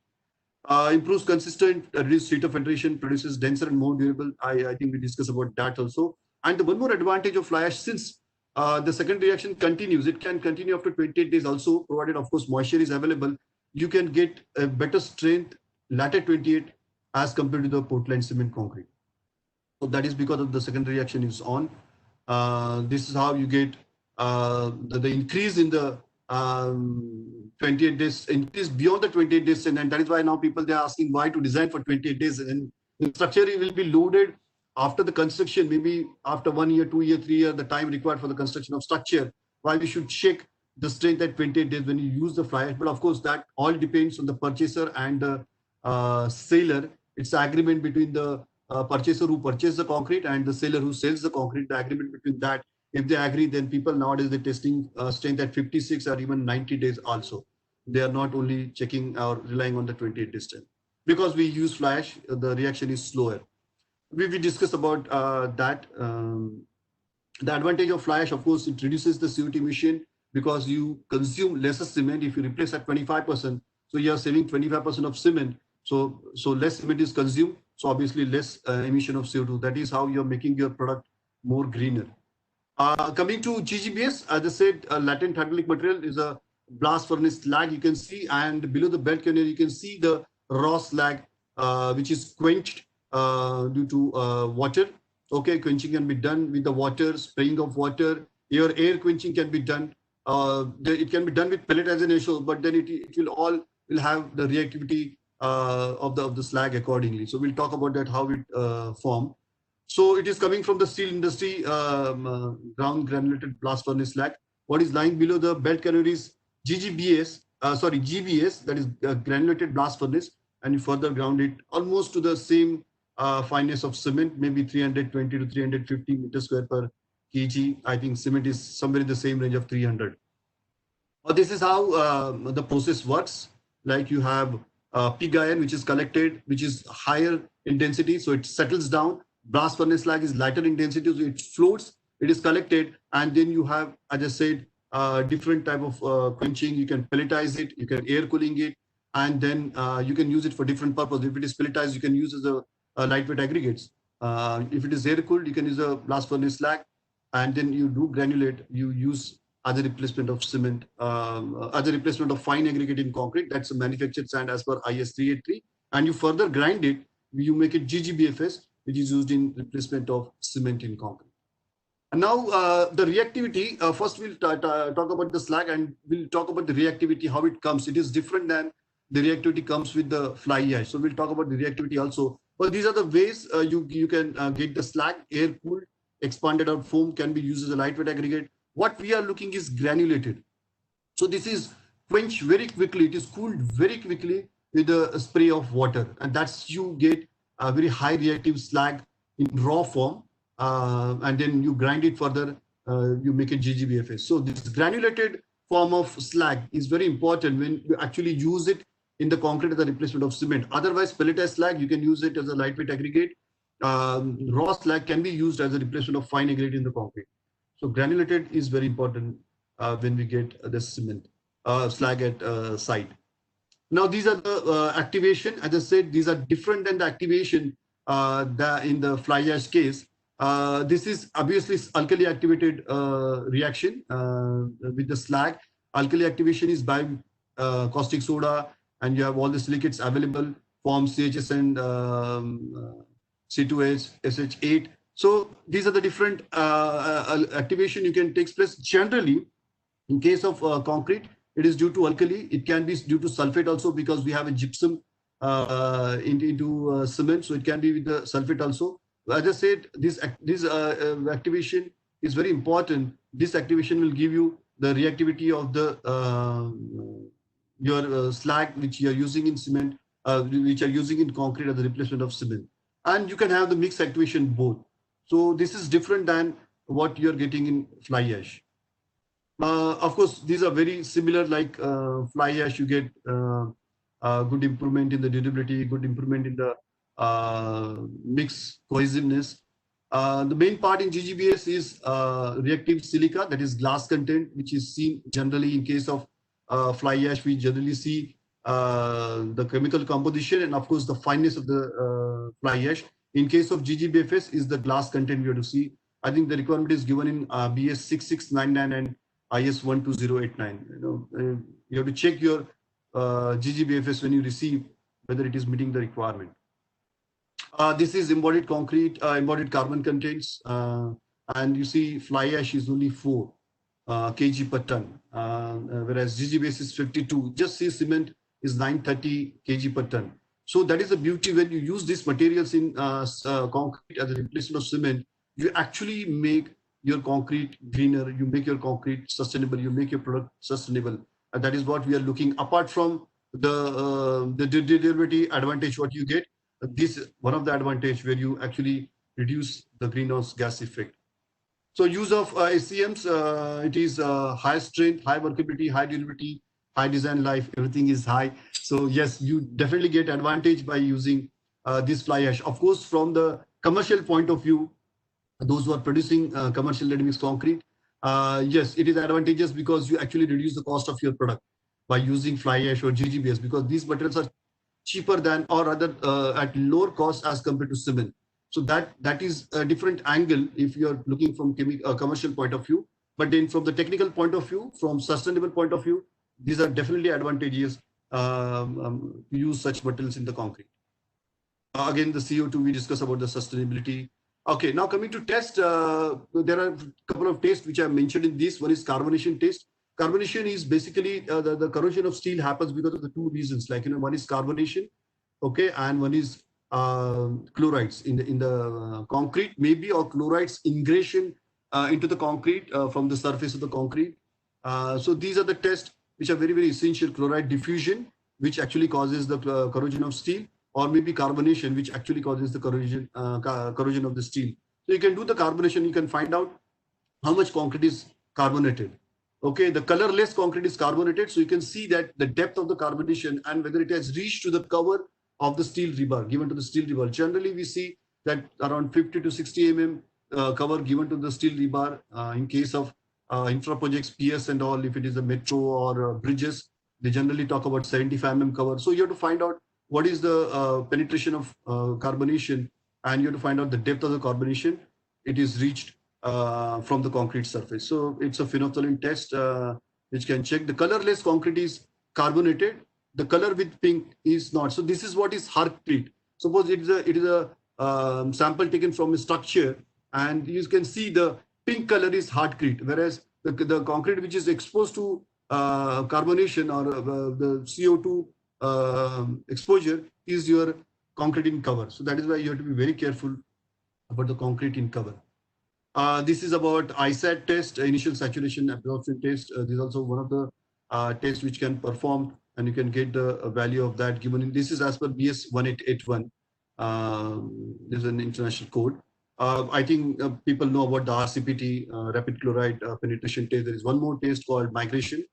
Improves consistent, reduced rate of filtration, produces denser and more durable. I think we discussed about that also. And the one more advantage of fly ash, since the second reaction continues, it can continue after 28 days also, provided of course moisture is available. You can get a better strength latter 28 as compared to the Portland cement concrete. So that is because of the second reaction is on. This is how you get the increase in the 28 days, increase beyond the 28 days. And that is why now people, they are asking why to design for 28 days. And the structure will be loaded after the construction, maybe after 1 year, 2 year, 3 year, the time required for the construction of structure. Why we should check the strength at 28 days when you use the fly ash. But of course, that all depends on the purchaser and the seller. It's the agreement between the purchaser who purchased the concrete and the seller who sells the concrete. The agreement between that, if they agree, then people nowadays, they're testing strength at 56 or even 90 days also. They are not only checking or relying on the 28 days time. Because we use fly ash, the reaction is slower. We discussed about that. The advantage of fly ash, of course, it reduces the CO2 emission because you consume lesser cement. If you replace at 25%, so you are saving 25% of cement. So less cement is consumed. So obviously less emission of CO2. That is how you're making your product more greener. Coming to GGBS, as I said, latent hydraulic material is a blast furnace slag. You can see, and below the belt conveyor, you can see the raw slag, which is quenched due to water. Okay, quenching can be done with the water, spraying of water. Your air quenching can be done. It can be done with pelletization, but then it will have the reactivity of the slag accordingly. So we'll talk about that, how it form. So it is coming from the steel industry, ground granulated blast furnace slag. What is lying below the belt conveyor is GBS, that is granulated blast furnace, and you further ground it almost to the same fineness of cement, maybe 320 to 350 meters square per kg. I think cement is somewhere in the same range of 300. This is how the process works. Like you have pig iron, which is collected, which is higher in density, so it settles down. Blast furnace slag is lighter in density, so it floats, it is collected, and then you have, as I said, different type of quenching. You can pelletize it, you can air cooling it, and then you can use it for different purposes. If it is pelletized, you can use as a lightweight aggregates. If it is air cooled, you can use a blast furnace slag, and then you do granulate. You use other replacement of cement, other replacement of fine aggregate in concrete. That's a manufactured sand as per IS 383, and you further grind it. You make it GGBFS, which is used in replacement of cement in concrete. And now the reactivity, first we'll talk about the slag, and we'll talk about the reactivity, how it comes. It is different than the reactivity comes with the fly ash. So we'll talk about the reactivity also. But these are the ways you can get the slag, air cooled, expanded out foam can be used as a lightweight aggregate. What we are looking is granulated. So this is quenched very quickly. It is cooled very quickly with a spray of water. And that's you get a very high reactive slag in raw form. And then you grind it further, you make it GGBFS. So this granulated form of slag is very important when you actually use it in the concrete as a replacement of cement. Otherwise, pelletized slag, you can use it as a lightweight aggregate. Raw slag can be used as a replacement of fine aggregate in the concrete. So granulated is very important when we get the cement slag at site. Now these are the activation. As I said, these are different than the activation in the fly ash case. This is obviously alkali activated reaction with the slag. Alkali activation is by caustic soda, and you have all the silicates available, forms CHS and C2H, SH8. So these are the different activation you can take place. Generally, in case of concrete, it is due to alkali. It can be due to sulfate also, because we have a gypsum into cement. So it can be with the sulfate also. As I said, this activation is very important. This activation will give you the reactivity of the your slag which you are using in cement, which are using in concrete as the replacement of cement. And you can have the mixed activation both. So this is different than what you are getting in fly ash. Of course, these are very similar. Like fly ash, you get good improvement in the durability, good improvement in the mix cohesiveness. The main part in GGBS is reactive silica, that is glass content, which is seen generally in case of fly ash. We generally see the chemical composition and of course the fineness of the fly ash. In case of GGBFS is the glass content we have to see. I think the requirement is given in BS 6699 and IS 12089. You have to check your GGBFS when you receive whether it is meeting the requirement. This is embodied concrete, embodied carbon contents, and you see fly ash is only 4 kg per ton, whereas GGBS is 52. Just see cement is 930 kg per ton. So that is the beauty when you use these materials in concrete as a replacement of cement. You actually make your concrete greener, you make your concrete sustainable, you make your product sustainable. And that is what we are looking. Apart from the durability advantage, what you get, this is one of the advantage where you actually reduce the greenhouse gas effect. So use of SCMs, it is high strength, high workability, high durability, high design life, everything is high. So yes, you definitely get advantage by using this fly ash. Of course, from the commercial point of view, those who are producing commercial ready-mix concrete, yes, it is advantageous because you actually reduce the cost of your product by using fly ash or GGBS, because these materials are cheaper than, or rather at lower cost as compared to cement. So that is a different angle if you are looking from commercial point of view. But then from the technical point of view, from sustainable point of view, these are definitely advantageous to use such materials in the concrete. Again, the CO2, we discuss about the sustainability. Okay, now coming to test, there are a couple of tests which I mentioned in this. One is carbonation test. Carbonation is basically the corrosion of steel happens because of the two reasons. Like, one is carbonation, okay, and one is chlorides in the concrete, maybe, or chlorides ingression into the concrete from the surface of the concrete. So these are the tests which are very, very essential. Chloride diffusion, which actually causes the corrosion of steel, or maybe carbonation, which actually causes the corrosion of the steel. So you can do the carbonation, you can find out how much concrete is carbonated. Okay, the colorless concrete is carbonated, so you can see that the depth of the carbonation and whether it has reached to the cover of the steel rebar, given to the steel rebar. Generally, we see that around 50 to 60 mm cover given to the steel rebar. In case of infra projects, PS and all, if it is a metro or bridges, they generally talk about 75 mm cover. So you have to find out what is the penetration of carbonation and you have to find out the depth of the carbonation. It is reached from the concrete surface. So it's a phenolphthalein test which can check. The colorless concrete is carbonated. The color with pink is not. So this is what is Heartcrete. Suppose it is a sample taken from a structure, and you can see the pink color is Heartcrete, whereas the concrete which is exposed to carbonation or the CO2 exposure is your concrete in cover. So that is why you have to be very careful about the concrete in cover. This is about ISAT test, initial saturation absorption test. This is also one of the tests which can perform, and you can get the value of that given in. This is as per BS 1881. This is an international code. I think people know about the RCPT, rapid chloride penetration test. There is one more test called migration,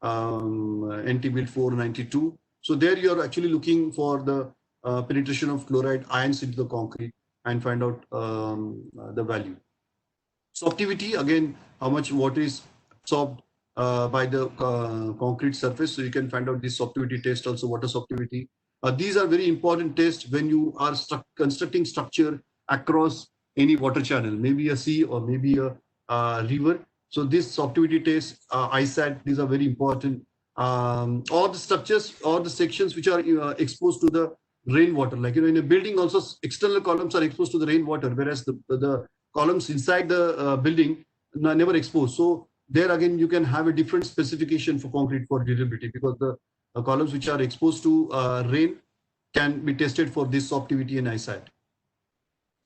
NT-BILT 492. So there you are actually looking for the penetration of chloride ions into the concrete and find out the value. Sorptivity, again, how much water is absorbed by the concrete surface. So you can find out this sorptivity test, also water sorptivity. These are very important tests when you are constructing structure across any water channel, maybe a sea or maybe a river. So this sorptivity test, ISAT, these are very important. All the structures or the sections which are exposed to the rainwater, like in a building also external columns are exposed to the rainwater, whereas the columns inside the building are never exposed. So there again, you can have a different specification for concrete for durability, because the columns which are exposed to rain can be tested for this sorptivity and ISAT.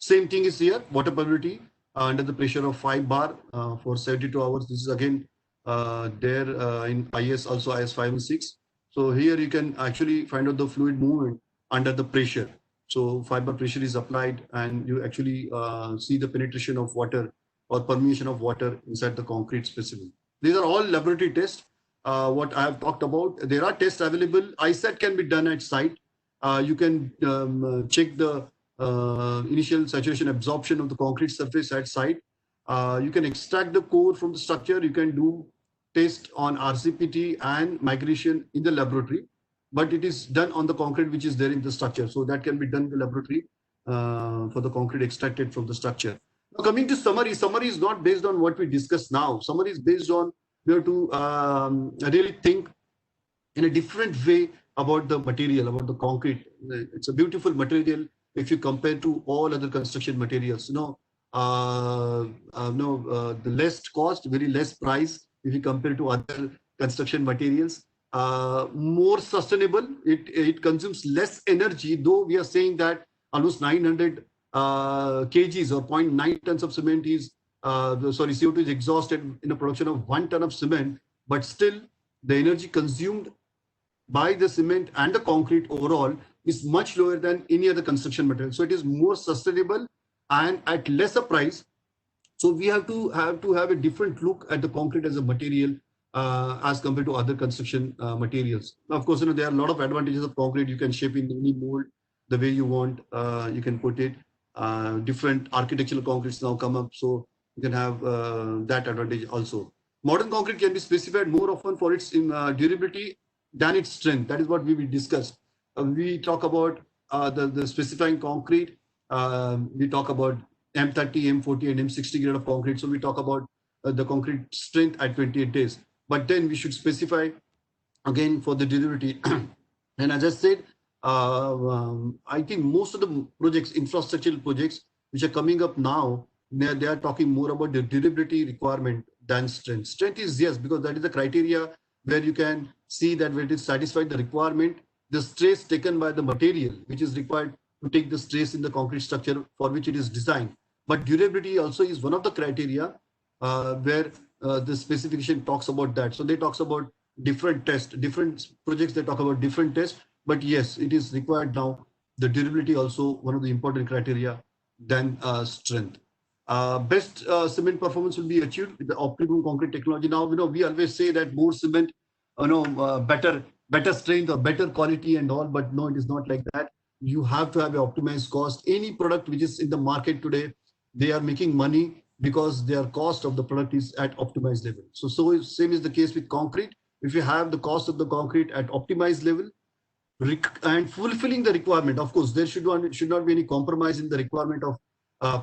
Same thing is here, water permeability under the pressure of 5 bar for 72 hours. This is again there in IS, also IS 5 and 6. So here you can actually find out the fluid movement under the pressure. So 5 bar pressure is applied, and you actually see the penetration of water or permeation of water inside the concrete specimen. These are all laboratory tests. What I have talked about, there are tests available. ISAT can be done at site. You can check the initial saturation absorption of the concrete surface at site. You can extract the core from the structure. You can do test on RCPT and migration in the laboratory, but it is done on the concrete which is there in the structure. So that can be done in the laboratory for the concrete extracted from the structure. Now coming to summary is not based on what we discussed now. Summary is based on, we have to really think in a different way about the material, about the concrete. It's a beautiful material if you compare to all other construction materials. The less cost, very less price if you compare to other construction materials. More sustainable, it consumes less energy, though we are saying that almost 900 kgs or 0.9 tons of cement is, CO2 is exhausted in a production of 1 ton of cement, but still the energy consumed by the cement and the concrete overall is much lower than any other construction material. So it is more sustainable and at lesser price. So we have to have a different look at the concrete as a material as compared to other construction materials. Now, of course, there are a lot of advantages of concrete. You can shape in any mold the way you want. You can put it. Different architectural concretes now come up, so you can have that advantage also. Modern concrete can be specified more often for its durability than its strength. That is what we will discuss. We talk about the specifying concrete. We talk about M30, M40, and M60 grade of concrete. So we talk about the concrete strength at 28 days. But then we should specify again for the durability. And as I said, I think most of the projects, infrastructural projects, which are coming up now, they are talking more about the durability requirement than strength. Strength is yes, because that is the criteria where you can see that when it is satisfied the requirement, the stress taken by the material, which is required to take the stress in the concrete structure for which it is designed. But durability also is one of the criteria where the specification talks about that. So they talks about different tests, different projects, they talk about different tests. But yes, it is required now. The durability also one of the important criteria than strength. Best cement performance will be achieved with the optimum concrete technology. Now, we always say that more cement, better strength or better quality and all, but no, it is not like that. You have to have an optimized cost. Any product which is in the market today, they are making money because their cost of the product is at optimized level. So same is the case with concrete. If you have the cost of the concrete at optimized level, and fulfilling the requirement. Of course, there should not be any compromise in the requirement of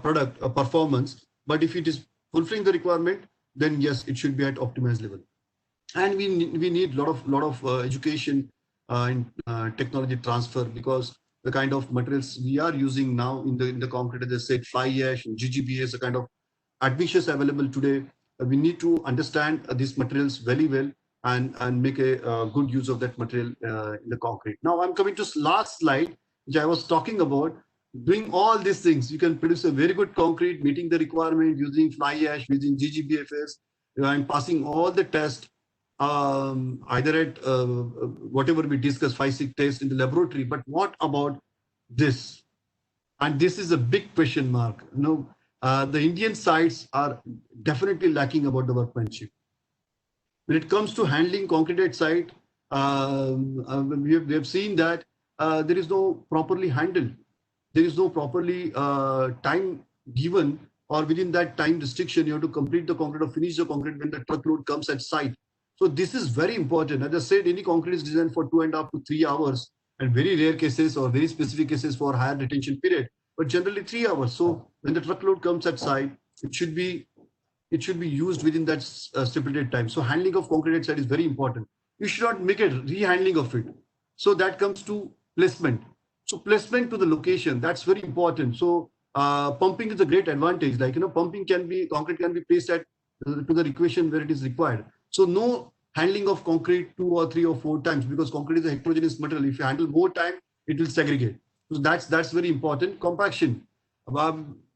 product performance. But if it is fulfilling the requirement, then yes, it should be at optimized level. And we need lot of education in technology transfer, because the kind of materials we are using now in the concrete, as I said, fly ash and GGBS, the kind of admixtures available today. We need to understand these materials very well, and make a good use of that material in the concrete. Now I'm coming to last slide, which I was talking about. Doing all these things, you can produce a very good concrete, meeting the requirement, using fly ash, using GGBFS, and passing all the tests, either at whatever we discuss, 5-6 tests in the laboratory. But what about this? And this is a big question mark. The Indian sites are definitely lacking about the workmanship. When it comes to handling concrete at site, we have seen that there is no properly handled. There is no properly time given, or within that time restriction, you have to complete the concrete or finish the concrete when the truckload comes at site. So this is very important. As I said, any concrete is designed for 2.5 to 3 hours, and very rare cases or very specific cases for higher retention period, but generally 3 hours. So when the truckload comes at site, it should be used within that stipulated time. So handling of concrete at site is very important. You should not make a rehandling of it. So that comes to placement. So placement to the location, that's very important. So pumping is a great advantage. Like, concrete can be placed at to the equation where it is required. So no handling of concrete 2 or 3 or 4 times, because concrete is a heterogeneous material. If you handle more time, it will segregate. So that's very important. Compaction.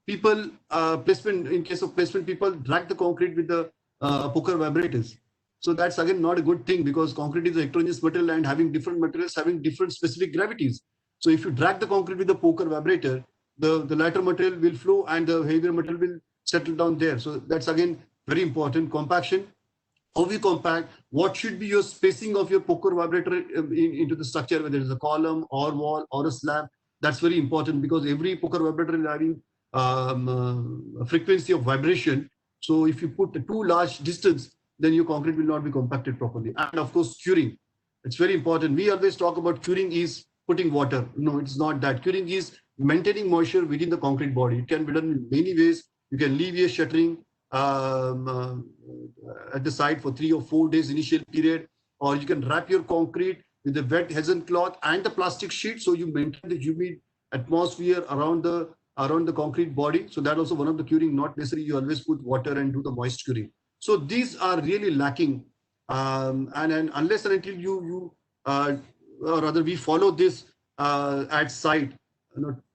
People placement, in case of placement, people drag the concrete with the poker vibrators. So that's again not a good thing, because concrete is a heterogeneous material, and having different materials having different specific gravities. So if you drag the concrete with the poker vibrator, the lighter material will flow and the heavier material will settle down there. So that's again very important. Compaction. How we compact, what should be your spacing of your poker vibrator into the structure, whether it's a column or wall or a slab. That's very important, because every poker vibrator is having a frequency of vibration. So if you put too large distance, then your concrete will not be compacted properly. And of course, curing. It's very important. We always talk about curing is putting water. No, it's not that. Curing is maintaining moisture within the concrete body. It can be done in many ways. You can leave a shuttering at the site for 3 or 4 days initial period, or you can wrap your concrete with the wet hessian cloth and the plastic sheet, so you maintain the humid atmosphere around the concrete body. So that also one of the curing. Not necessarily you always put water and do the moist curing. So these are really lacking, and unless and until you or rather we follow this at site,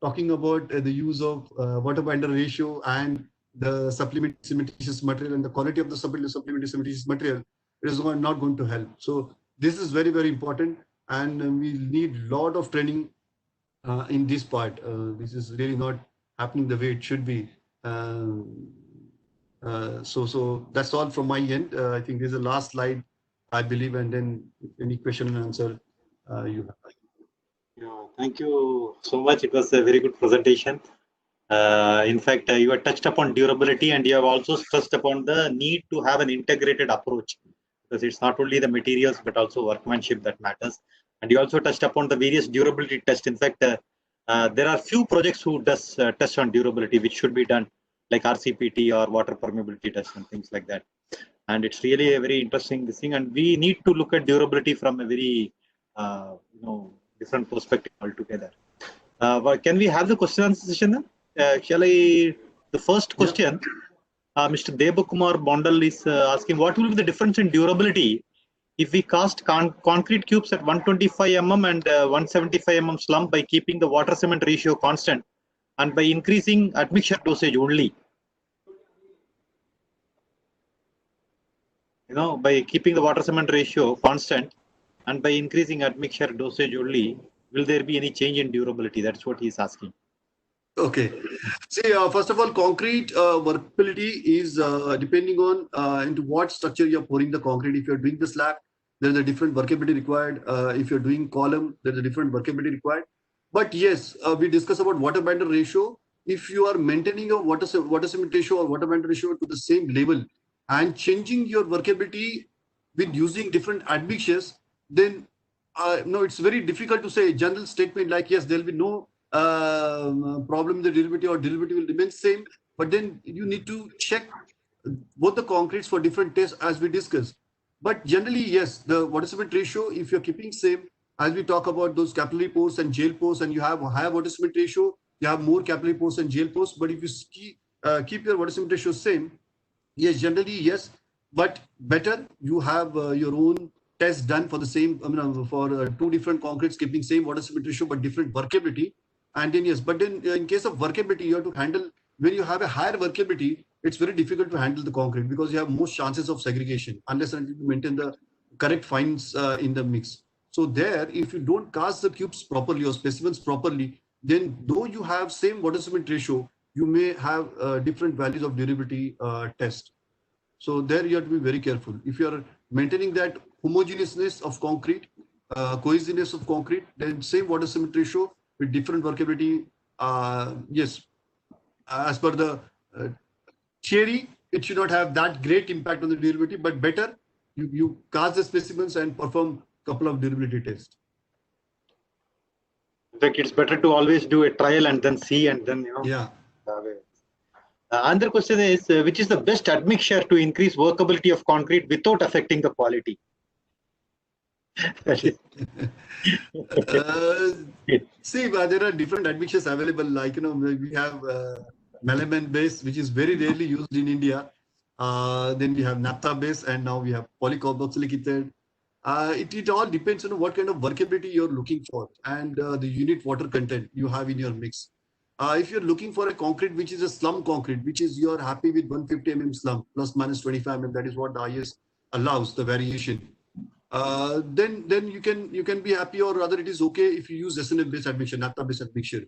talking about the use of water binder ratio and the supplementary cementitious material and the quality of the supplementary cementitious material, it is not going to help. So this is very, very important, and we need a lot of training in this part. This is really not happening the way it should be. So that's all from my end. I think this is the last slide, I believe, and then any question and answer you have. Yeah, thank you so much. It was a very good presentation. In fact, you have touched upon durability, and you have also stressed upon the need to have an integrated approach, because it's not only the materials but also workmanship that matters. And you also touched upon the various durability tests. In fact, there are few projects who does test on durability, which should be done, like RCPT or water permeability test and things like that. And it's really a very interesting thing, and we need to look at durability from a very different perspective altogether. Can we have the question answer session then? Shall I? The first question, Mr. Debakumar Bondal is asking, what will be the difference in durability if we cast concrete cubes at 125 mm and 175 mm slump by keeping the water cement ratio constant and by increasing admixture dosage only? By keeping the water cement ratio constant and by increasing admixture dosage only, will there be any change in durability? That's what he's asking. Okay. See, first of all, concrete workability is depending on into what structure you're pouring the concrete. If you're doing the slab, there's a different workability required. If you're doing column, there's a different workability required. But yes, we discussed about water binder ratio. If you are maintaining a water cement ratio or water binder ratio to the same level and changing your workability with using different admixtures, then No, it's very difficult to say a general statement like, yes, there'll be no problem in the durability or durability will remain same. But then you need to check both the concretes for different tests as we discussed. But generally, yes, the water cement ratio, if you're keeping same, as we talk about those capillary pores and gel pores, and you have a higher water cement ratio, you have more capillary pores and gel pores. But if you keep your water cement ratio same, yes, generally, yes, but better you have your own test done for the same, I mean, for two different concretes keeping same water cement ratio but different workability. And then, yes, but then in case of workability, you have to handle, when you have a higher workability, it's very difficult to handle the concrete because you have most chances of segregation unless until you maintain the correct fines in the mix. So there, if you don't cast the cubes properly or specimens properly, then though you have same water cement ratio, you may have different values of durability test. So there you have to be very careful. If you are maintaining that homogeneousness of concrete, cohesiveness of concrete, then same water cement ratio with different workability. Yes, as per the theory, it should not have that great impact on the durability, but better you cast the specimens and perform a couple of durability tests. In fact, it's better to always do a trial and then see and then, Yeah. Another question is, which is the best admixture to increase workability of concrete without affecting the quality? See, there are different admixtures available. Like, we have melamine base, which is very rarely used in India. Then we have naphtha base, and now we have polycarboxylic acid. It all depends on what kind of workability you're looking for and the unit water content you have in your mix. If you're looking for a concrete which is a slum concrete, which is you're happy with 150 mm slum plus minus 25 mm, that is what the IS allows the variation. Then you can be happy, or rather it is okay if you use SNF based admixture, naphtha based admixture.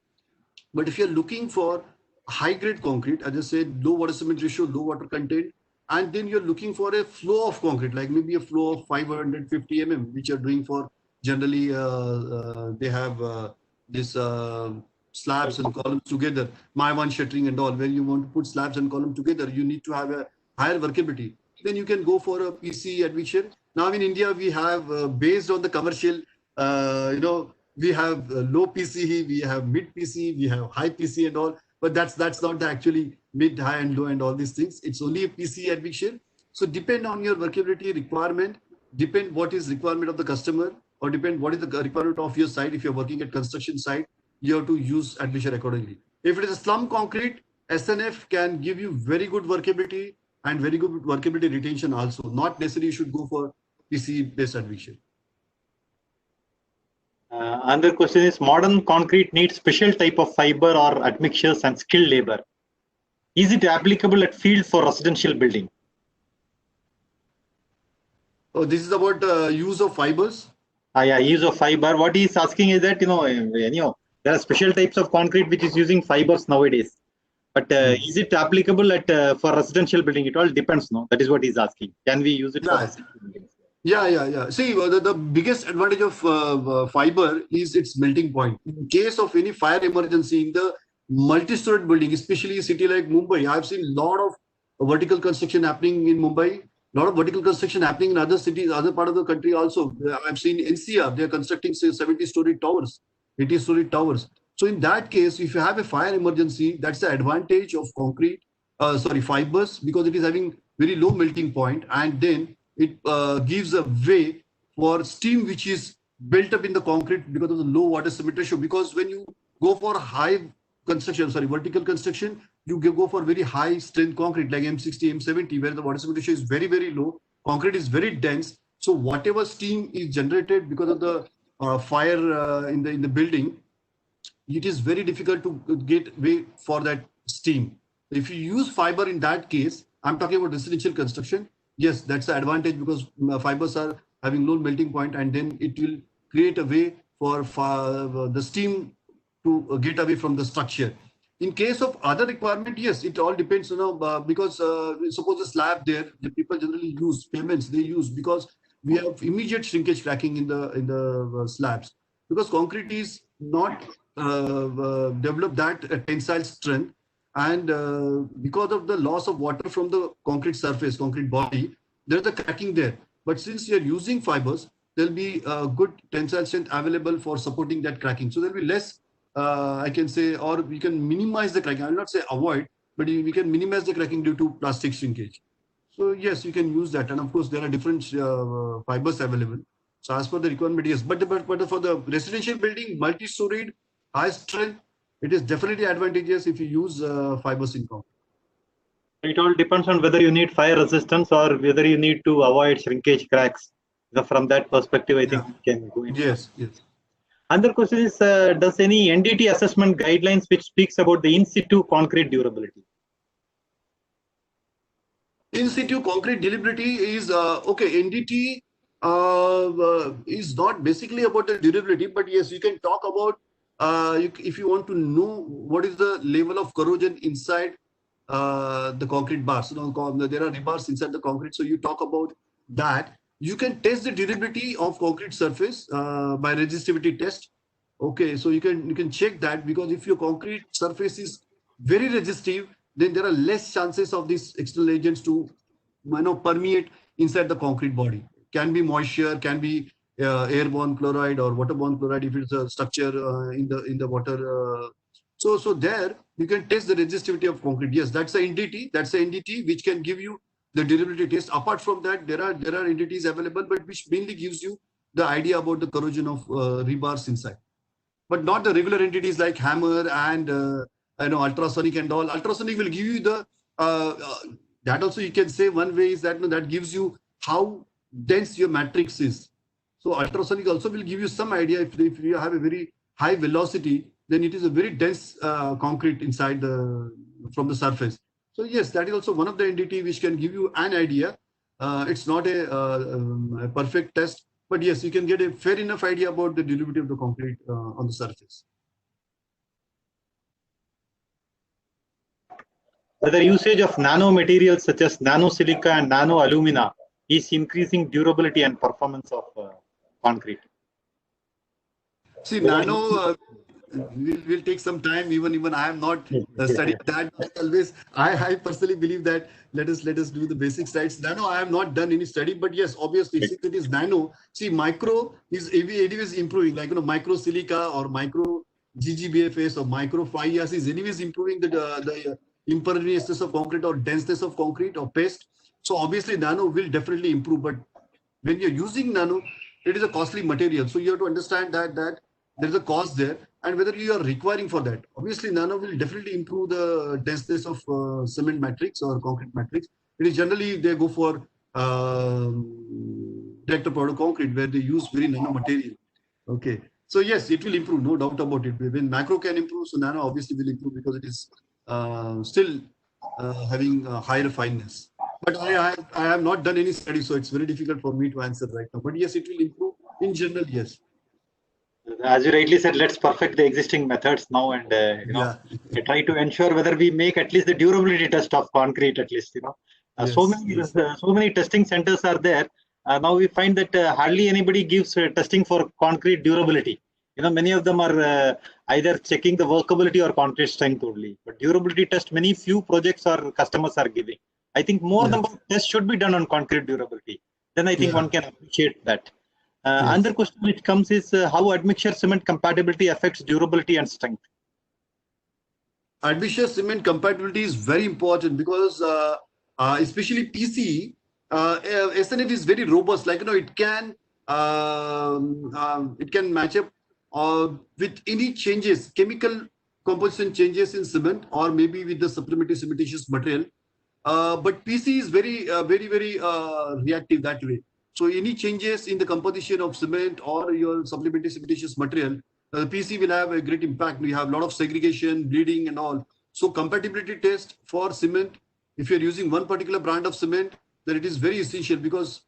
But if you're looking for high grade concrete, as I said, low water cement ratio, low water content, and then you're looking for a flow of concrete, like maybe a flow of 550 mm, which you're doing for generally they have this slabs and columns together, Maiwan shuttering and all, where you want to put slabs and columns together, you need to have a higher workability. Then you can go for a PC admixture. Now in India, we have based on the commercial, we have low PC, we have mid PC, we have high PC and all. But that's not the actually mid, high, and low and all these things. It's only a PC admixture. So depend on your workability requirement, depend what is requirement of the customer, or depend what is the requirement of your site. If you're working at construction site, you have to use admixture accordingly. If it is a slum concrete, SNF can give you very good workability and very good workability retention also. Not necessarily you should go for PC based admixture. Another question is, modern concrete needs special type of fiber or admixtures and skilled labor. Is it applicable at field for residential building? Oh, this is about use of fibers. Yeah, use of fiber. What he is asking is that there are special types of concrete which is using fibers nowadays. But is it applicable at for residential building? It all depends, no? That is what he's asking. Can we use it for residential buildings? Yeah. See, the biggest advantage of fiber is its melting point. In case of any fire emergency in the multi-storied building, especially a city like Mumbai, I've seen a lot of vertical construction happening in Mumbai, a lot of vertical construction happening in other cities, other part of the country also. I've seen NCR, they're constructing, say, 70-story towers, 80-story towers. So in that case, if you have a fire emergency, that's the advantage of fibers, because it is having very low melting point, and then it gives a way for steam which is built up in the concrete because of the low water cement ratio. Because when you go for vertical construction, you go for very high strength concrete like M60, M70, where the water cement ratio is very, very low. Concrete is very dense. So whatever steam is generated because of the fire in the building, it is very difficult to get way for that steam. If you use fiber in that case, I'm talking about residential construction, yes, that's the advantage, because fibers are having low melting point, and then it will create a way for the steam to get away from the structure. In case of other requirement, yes, it all depends, because suppose a slab there, the people generally use pavements, they use, because we have immediate shrinkage cracking in the slabs, because concrete is not developed that tensile strength. And because of the loss of water from the concrete surface, concrete body, there's a cracking there. But since you're using fibers, there'll be good tensile strength available for supporting that cracking. So there'll be less, I can say, or we can minimize the cracking. I will not say avoid, but we can minimize the cracking due to plastic shrinkage. So yes, you can use that. And of course, there are different fibers available. So as per the requirement, yes. But for the residential building, multi-storied, high strength, it is definitely advantageous if you use fibers in concrete. It all depends on whether you need fire resistance or whether you need to avoid shrinkage cracks. From that perspective, I think we can go in. Yes, yes. Another question is, does any NDT assessment guidelines which speaks about the in situ concrete durability? In situ concrete durability is okay. NDT is not basically about the durability, but yes, you can talk about if you want to know what is the level of corrosion inside the concrete bars. There are rebars inside the concrete, so you talk about that. You can test the durability of concrete surface by resistivity test. Okay, so you can check that, because if your concrete surface is very resistive, then there are less chances of these external agents to permeate inside the concrete body. Can be moisture, can be airborne chloride or waterborne chloride if it's a structure in the water. So there you can test the resistivity of concrete. Yes, that's the NDT. That's the NDT which can give you the durability test. Apart from that, there are NDTs available, but which mainly gives you the idea about the corrosion of rebars inside, but not the regular entities like hammer and ultrasonic and all. Ultrasonic will give you the that also, you can say one way is that that gives you how dense your matrix is. So ultrasonic also will give you some idea. If you have a very high velocity, then it is a very dense concrete inside from the surface. So yes, that is also one of the NDT which can give you an idea. It's not a perfect test, but yes, you can get a fair enough idea about the durability of the concrete on the surface. Whether usage of nanomaterials such as nanosilica and nanoalumina is increasing durability and performance of concrete. See, nano will take some time. Even I am not studied that. Always, I personally believe that let us do the basic slides. Nano, I have not done any study, but yes, obviously, since it is nano, see, micro is anyways improving. Like micro silica or micro GGBFS or micro 5ERC is anyways improving the imperviousness of concrete or denseness of concrete or paste. So obviously, nano will definitely improve. But when you're using nano, it is a costly material. So you have to understand that there is a cost there, and whether you are requiring for that. Obviously, nano will definitely improve the denseness of cement matrix or concrete matrix. It is generally they go for director powder concrete where they use very nano material. Okay, so yes, it will improve, no doubt about it. When macro can improve, so nano obviously will improve because it is still having higher fineness. But I have not done any study, so it's very difficult for me to answer right now. But yes, it will improve in general. Yes. As you rightly said, let's perfect the existing methods now, and try to ensure whether we make at least the durability test of concrete. At least yes, so many testing centers are there. Now we find that hardly anybody gives testing for concrete durability. Many of them are either checking the workability or concrete strength only. But durability test, many few projects or customers are giving. I think more number of tests should be done on concrete durability. Then I think one can appreciate that. Another question which comes is how admixture cement compatibility affects durability and strength. Admixture cement compatibility is very important because especially PCE, SNF is very robust. Like it can match up with any changes, chemical composition changes in cement, or maybe with the supplementary cementitious material. But PC is very reactive that way. So any changes in the composition of cement or your supplementary cementitious material, PC will have a great impact. We have a lot of segregation, bleeding and all. So compatibility test for cement, if you're using one particular brand of cement, then it is very essential, because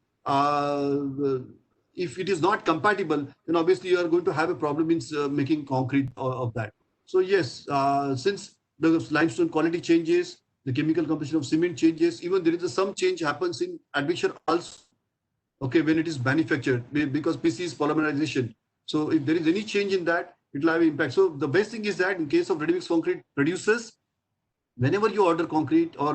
if it is not compatible, then obviously you are going to have a problem in making concrete of that. So yes, since the limestone quality changes, the chemical composition of cement changes, even there is some change happens in admixture also. Okay, when it is manufactured, because PC is polymerization. So if there is any change in that, it will have an impact. So the best thing is that in case of ready-mix concrete producers, whenever you order concrete or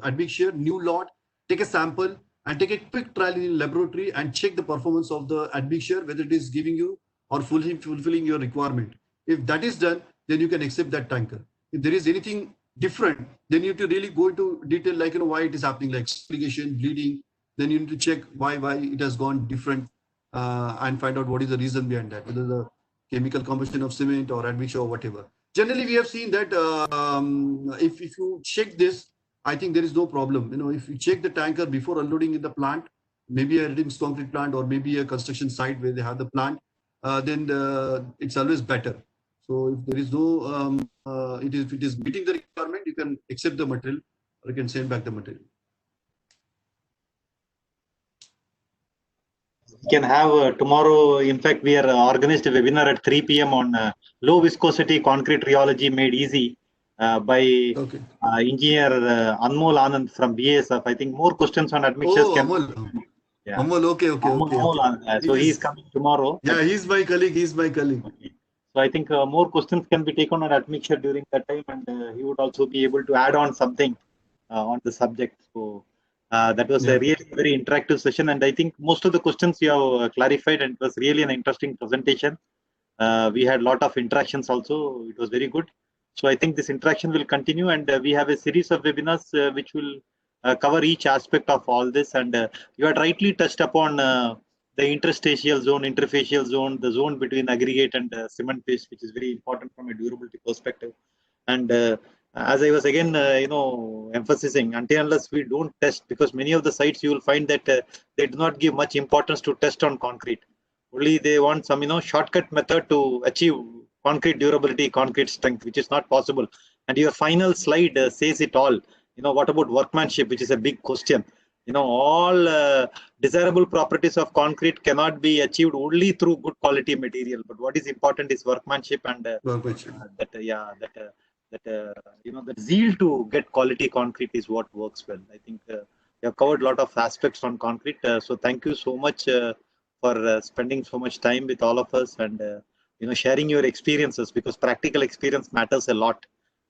admixture, new lot, take a sample and take a quick trial in laboratory and check the performance of the admixture, whether it is giving you or fulfilling your requirement. If that is done, then you can accept that tanker. If there is anything different, then you need to really go into detail, like why it is happening, like segregation, bleeding. Then you need to check why it has gone different, and find out what is the reason behind that, whether the chemical combustion of cement or admixture or whatever. Generally, we have seen that if you check this, I think there is no problem. If you check the tanker before unloading in the plant, maybe a ready-mix concrete plant or maybe a construction site where they have the plant, then it's always better. So if there is no, if it is meeting the requirement, you can accept the material or you can send back the material. We can have tomorrow. In fact, we are organized a webinar at 3 p.m. on low viscosity concrete rheology made easy by engineer Anmol Anand from BASF. I think more questions on admixtures. Amol. Yeah. Amol, okay. So he's coming tomorrow. Yeah, he's my colleague. Okay. So I think more questions can be taken on admixture during that time, and he would also be able to add on something on the subject. So that was a really very interactive session, and I think most of the questions you have clarified, and it was really an interesting presentation. We had a lot of interactions also. It was very good. So I think this interaction will continue, and we have a series of webinars which will cover each aspect of all this. And you had rightly touched upon the interstitial zone, interfacial zone, the zone between aggregate and cement paste, which is very important from a durability perspective. And as I was again, emphasizing, until unless we don't test, because many of the sites you will find that they do not give much importance to test on concrete. Only they want some, shortcut method to achieve concrete durability, concrete strength, which is not possible. And your final slide says it all. What about workmanship, which is a big question. All desirable properties of concrete cannot be achieved only through good quality material. But what is important is workmanship, and that zeal to get quality concrete is what works well. I think you have covered a lot of aspects on concrete. So thank you so much for spending so much time with all of us, and sharing your experiences, because practical experience matters a lot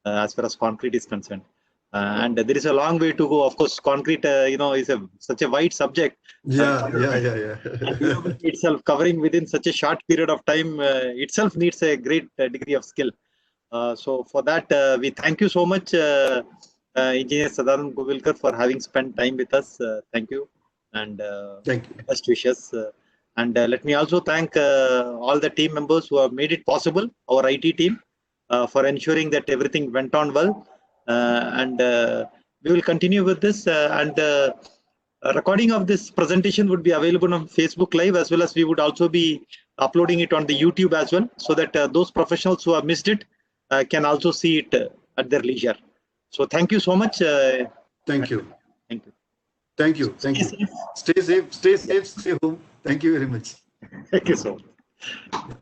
as far as concrete is concerned. And there is a long way to go. Of course, concrete, is such a wide subject. Yeah. Itself covering within such a short period of time itself needs a great degree of skill. So for that, we thank you so much, Engineer Sadanand Govilkar, for having spent time with us. Thank you, and thank you. Best wishes. And let me also thank all the team members who have made it possible, our IT team, for ensuring that everything went on well. And we will continue with this, and a recording of this presentation would be available on Facebook Live, as well as we would also be uploading it on the YouTube as well, so that those professionals who have missed it can also see it at their leisure. So thank you so much. Thank you. Thank you. Thank you. Thank you. Stay safe. Stay home. Thank you very much. Thank you so much.